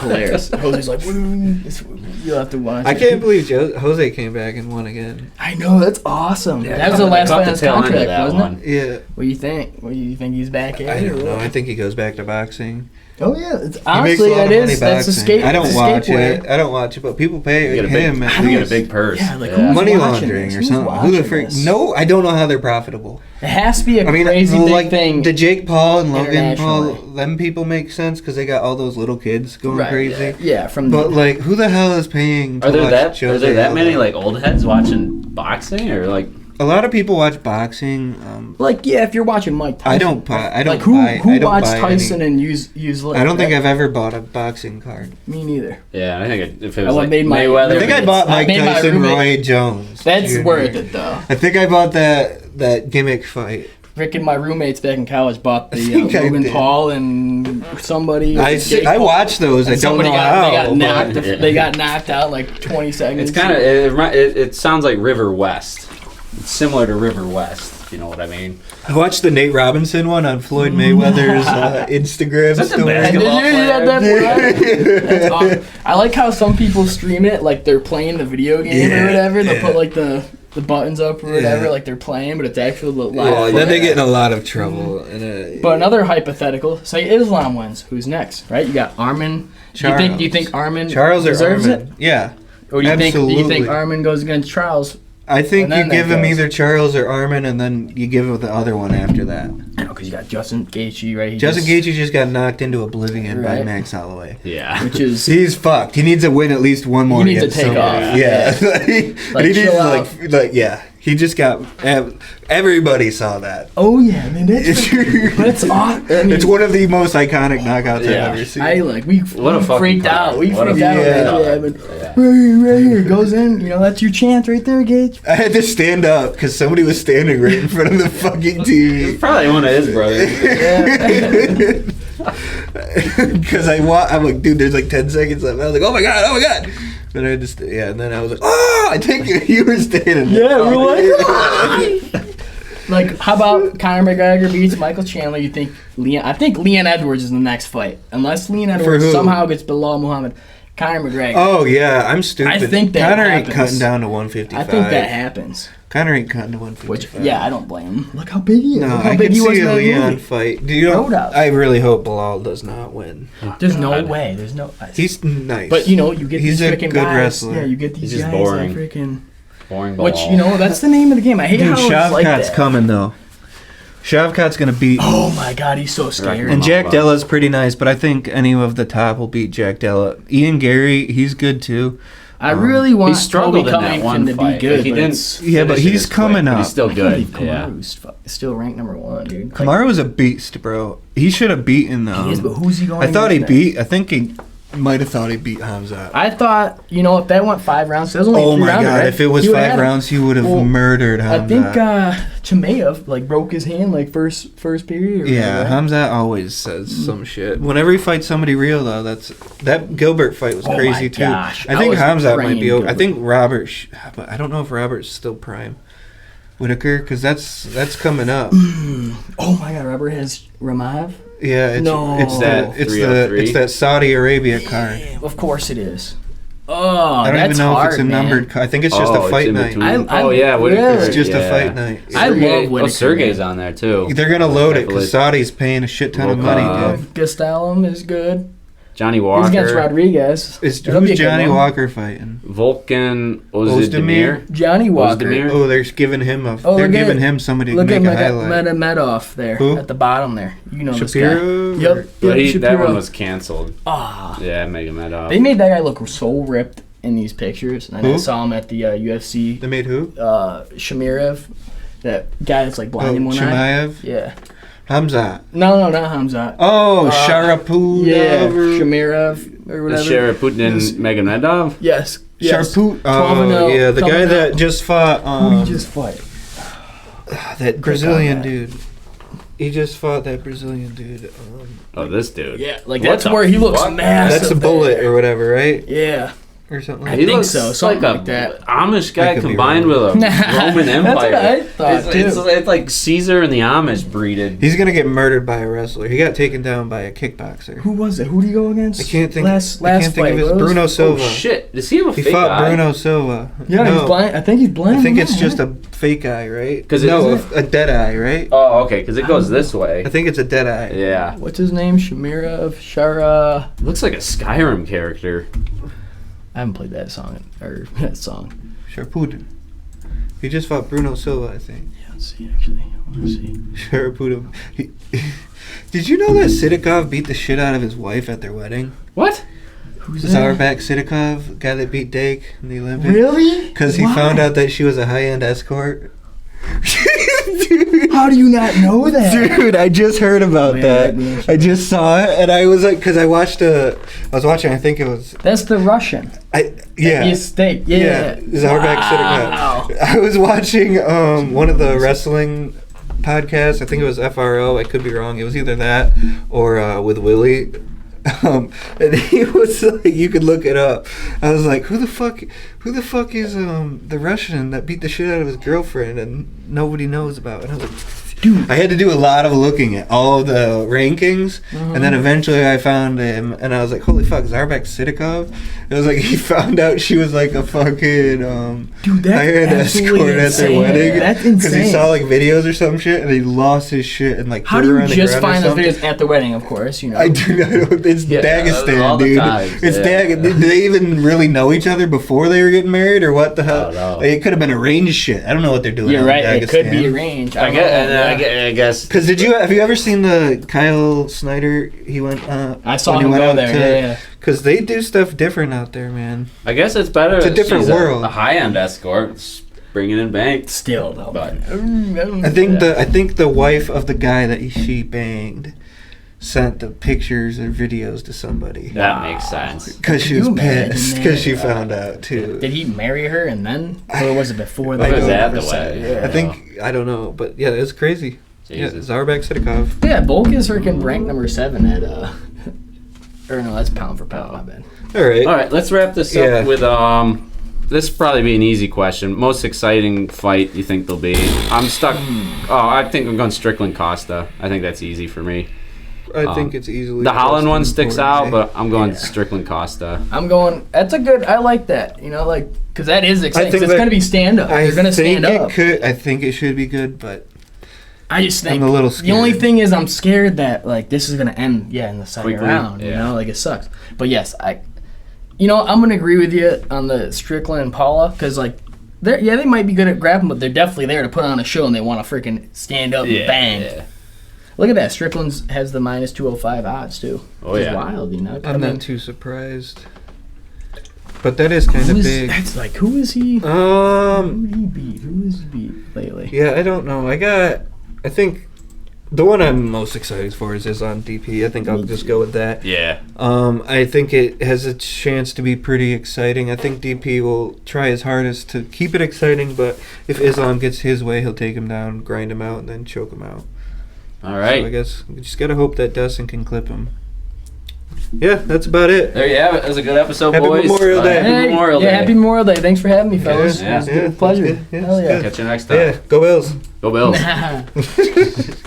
Hilarious. Jose's like, you'll have to watch.
I
it.
can't believe Jose came back and won again.
I know, that's awesome.
Yeah,
that was the last
caught
fight
the
on his
tail end of
contract,
that
wasn't
one.
it?
Yeah.
What do you think? What do you think he's back at?
I don't
or
know.
what?
I think he goes back to boxing.
Oh yeah, it's,
He
honestly
makes a lot
that
of money
is. That's a
boxing.
skate.
I don't
it's a
watch
skateboard.
it. I don't watch it, but people pay
You get a
him
big,
at
you get a
least.
big purse.
Yeah, like, who's
Money
watching
laundering
this?
or
Who's
something. Who the
watching
frick?
this?
No, I don't know how they're profitable.
It has to be a
I mean,
crazy big
like
thing.
the Jake Paul and Logan Paul,
internationally.
them people make sense because they got all those little kids going
Right,
crazy.
Yeah, from
But like, who the hell is paying? To
Are there
watch
that? Are
Jose
there that
Aldo?
many like old heads watching boxing or like?
A lot of people watch boxing.
like yeah, if you're watching Mike Tyson,
I don't buy. I don't
like who
buy.
who
I don't
watched
buy
Tyson
any.
and use like
I don't think
that?
I've ever bought a boxing card.
Me neither.
Yeah, I think if it
I
was
would've
like
made my-
Mayweather.
I think I bought
I
Mike
made my
Tyson,
roommate-
Roy Jones.
That's
Jr.
worth it though.
I think I bought that gimmick fight.
Rick and my roommates back in college bought the
think I
Logan
did.
Paul and somebody.
I watched those. I
and
don't
somebody
know
got,
how.
They got
but-
knocked.
Yeah.
They got knocked out in like 20 seconds.
It's kind of it sounds like River West. It's similar to River West. If you know what I mean?
I watched the Nate Robinson one on Floyd Mayweather's Instagram
Is that the
story.
And
basketball
did you hear
player?
that? That's awesome. I like how some people stream it like they're playing the video game or
Yeah,
whatever. They'll
yeah.
put like the buttons up or whatever,
Yeah.
like they're playing, but it's actually live.
Yeah, and then they
play.
get in a lot of trouble. And,
But another hypothetical, say Islam wins, who's next? Right? You got Armin. Do you think Armin
Charles or
deserves
Armin?
it?
Yeah,
Or do you think
Absolutely.
Armin goes against Charles?
I think
And then
you give
that
him
goes.
either Charles or Armin, and then you give him the other one after that.
I know, because you got Justin Gaethje, right?
Justin Gaethje just got knocked into oblivion by
Right.
Max Holloway.
Yeah.
which is
He's fucked. He needs to win at least one more.
He needs to
against
take
somebody.
off.
Yeah,
Like,
but he needs
chill
to
out.
like yeah. He just got. Everybody saw that.
oh yeah, man, that's awesome. I mean,
It's one of the most iconic knockouts
Yeah.
I've ever seen.
we
What a fucking
freaked
card.
out. We
What a
freaked out.
fucking
Yeah,
card.
but right here goes in. You know, that's your chance right there, Gage.
I had to stand up because somebody was standing right in front of the fucking
It's
TV.
probably one of his brothers.
Because I'm like, dude, there's like 10 seconds left. I was like, oh my god. Then I had to, and then I was like, oh, I think you were standing.
Yeah, we're like, like, how about Conor McGregor beats Michael Chandler? You think I think Leon Edwards is in the next fight, unless Leon Edwards
who?
somehow gets below Muhammad. Conor McGregor.
Oh yeah, I'm stupid.
I think that
Conor ain't
happens.
cutting down to 155.
I think that happens.
Conor ain't cutting to
Which,
155.
yeah, I don't blame him. Look how big he is.
No,
Look how
I
big
can
he was
see
in
a
that
Leon
movie.
fight. Do you know?
Roadhouse.
I really hope Bilal does not win.
There's no
God.
way. There's no.
He's nice.
But you know, you get
He's
these
a
freaking
good
guys.
wrestler.
Yeah, you get these
He's just
guys
boring.
that freaking.
Boring
Which
ball.
you know, that's the name of the game. I hate
dude,
how it's like
Shavkat's
that.
coming though. Shavkat's gonna beat.
Oh my god, he's so scary.
And Jack Della's pretty nice, but I think any of the top will beat Jack Della. Ian Gary, he's good too.
I really want
He struggled
Toby
in that
Covington
one
to
fight.
be good.
Like, he
but
didn't.
it's-
Yeah, but
finish it
he's
as quick,
coming
but
up.
He's still
I can't
good.
believe
Yeah.
Kamaru's still ranked number 1, dude. Like,
Kamaru was a beast, bro. He should have beaten them.
he is, but who's he going?
I thought he
against
beat. I think he might have thought he beat Hamza.
next? I thought, you know, if that went 5 rounds, there's only
Oh
3
my
rounds,
god!
right?
If it was
He would've
5
had him.
rounds, he would have
Well,
murdered Hamza.
I think Chimaev like broke his hand like first period. Or
Yeah,
whatever.
Hamza always says some shit. Whenever he fights somebody real, though, that Gilbert fight was
Oh
crazy
my
too.
gosh,
I
I
think
was
Hamza might
praying
be. I
Gilbert.
think Robert, but I don't know if Robert's still prime. Whitaker, because that's coming up.
Oh my god, Robert has Ramav.
Yeah, it's
No.
it's
That
it's
303?
that Saudi Arabia card.
Of course it is. Oh,
I don't
that's
even know
hard,
if it's a
man.
numbered card. I think it's just
Oh,
a
it's
fight
in
night.
between.
I-
Oh yeah, Whitaker.
really?
It's just a
yeah.
fight night.
I love Whitaker.
Sergey's on there too.
They're gonna load it
Definitely.
because Saudi's paying a shit ton of money, dude.
Gastelum is good.
Johnny
He's
Walker.
against Rodriguez. That'll be
Who's
a good
Johnny
one.
Walker fighting?
Vulcan
Ozdemir?
Ozdemir.
Johnny Walker.
Ozdemir?
Oh, they're giving him a.
Oh,
they're
look at-
giving him somebody to
Look at
make a highlight.
Medvedev there
Who?
at the bottom there. You know
Shapiro?
this guy. Yep.
But
yep,
that
Shapiro.
one was canceled.
Ah.
Yeah, Megamedov.
They made that guy look so ripped in these pictures, and I
Who?
saw him at the UFC.
They made who?
Shamirev, that guy that's like blind in one eye.
Chimaev?
Yeah.
Hamza.
No, not Hamza.
Oh, Sharapova.
Yeah, Shamirev or
The
whatever.
Sheriff Putin Megamedov.
Yes. Yes.
Sharput.
12-0,
Oh, yeah, the guy
coming
that
up.
just fought.
Who did he just fight?
That Brazilian
that.
dude. He just fought that Brazilian dude.
Oh, this dude.
Yeah, like
What
that's
the
where he looks
fuck?
massive.
That's a bullet
there.
or whatever, right?
Yeah.
Or something
I
like
He
think
looks
so, something
like
like
a
that.
Amish
I
guy
could be
combined
wrong.
with a Roman Empire.
That's what I thought,
it's,
too.
it's like Caesar and the Amish breeded.
He's gonna get murdered by a wrestler. He got taken down by a kickboxer.
Who was it? Who did he go against?
I can't think.
Last
I can't think
fight,
of his
what was-
Bruno
Oh
Silva.
shit! Does he have a
He
fake
fought
eye?
Bruno Silva.
Yeah,
no,
he's blind. I think he's blind.
I think it's
now,
just
right?
a fake eye, right?
'Cause
no,
isn't
a dead eye, right?
Oh, okay, because it goes this way.
I think it's a dead eye.
Yeah,
What's his name? Shara.
looks like a Skyrim character.
I haven't played that song or that song.
Sharput. He just fought Bruno Silva, I think.
Yeah, let's see. Actually, let's see.
Sharput. Did you know that Sidikov beat the shit out of his wife at their wedding?
What?
Who's
Zarbak Sidikov, guy that beat Dake in the Olympics.
Really?
Because he
Why?
found out that she was a high-end escort.
How do you not know that?
Dude, I just heard about
Man,
that. I just saw it, and I was like, because I was watching, I think it was,
That's the Russian.
yeah.
His steak. Yeah.
Zarbak
Wow.
Sidikov. I was watching one of the wrestling podcasts, I think it was FRO, I could be wrong, it was either that or with Willie. And he was like, you could look it up. I was like, who the fuck is the Russian that beat the shit out of his girlfriend and nobody knows about? And I was like,
Dude.
I had to do a lot of looking at all of the rankings, and then eventually I found him, and I was like, holy fuck, Zarbak Sidikov? It was like he found out she was like a fucking
Dude, that's
high-end
absolutely
escort at their
insane.
wedding.
That's
Because he
insane.
saw like videos or some shit, and he lost his shit and like
How
threw
do
her
you
on the
just
ground or
find those
something.
videos at the wedding? Of course, you know.
I do not know. It's
Yeah,
Dagestan,
all the
dude.
times,
It's
yeah.
Did they even really know each other before they were getting married, or what the hell?
don't know.
Like, it could have been arranged shit. I don't know what they're doing.
You're
out
right.
in
It could be
Dagestan.
arranged.
I
don't
guess.
know,
I guess.
Because have you ever seen the Kyle Snyder? He went.
I saw
when he
him
went
go
out
there. Yeah.
Because they do stuff different out there, man.
I guess it's better.
It's a
that
different
she's
world.
A high-end escort, it's bringing in banks.
Still though.
But-
I think the wife of the guy that she banged sent the pictures or videos to somebody.
That makes sense.
Because she
Could
was
you imagine
pissed.
that?
Because she found out too.
Did he marry her and then, or was it before
I
that?
What was
don't
that the
Yeah.
way?
I think I don't know, but yeah, it's crazy.
Jesus.
Yeah, Zarbak Sidikov.
Yeah, Volk is freaking ranked number 7 at or no, that's pound for pound. My bad.
All right.
All right, let's wrap this
Yeah.
up with this will probably be an easy question. Most exciting fight you think there'll be? I'm stuck. Oh, I think I'm going Strickland Costa. I think that's easy for me.
I think it's easily
The Holland one
Justin
sticks out,
Poirier.
but I'm going
Yeah.
Strickland Costa.
I'm going. That's a good. I like that. You know, like because that is exciting. 'cause
think
it's
that-
going to be stand up.
I
You're going to stand
think
up.
it could. I think it should be good, but
I just think
I'm a little
the only
scared.
thing is I'm scared that like this is going to end. Yeah, in the second
Quickly,
round. You
yeah.
know, like it sucks. But yes, You know, I'm going to agree with you on the Strickland and Paula because like. They might be good at grappling, but they're definitely there to put on a show, and they want to freaking stand up and bang.
Yeah.
Look at that. Strickland's has the minus 205 odds, too.
Oh,
Which
yeah.
is wild, you know?
I'm not too surprised. But that is kind of big.
That's like, who is he? Who did he beat? Who has he beat lately?
Yeah, I don't know. I think the one I'm most excited for is on DP. I think I'll just go with that.
Yeah.
I think it has a chance to be pretty exciting. I think DP will try his hardest to keep it exciting, but if Islam gets his way, he'll take him down, grind him out, and then choke him out.
All right.
So I guess we just gotta hope that Dustin can clip him. Yeah, that's about it.
There you have it. That was a good episode,
Happy
boys.
Memorial Day.
Happy Memorial Day.
Happy Memorial Day. Thanks for having me, fellas.
Yeah,
It was a pleasure.
that's good. Yeah,
Hell
it's
yeah.
good.
Catch you next time.
Yeah, go Bills.
Go Bills.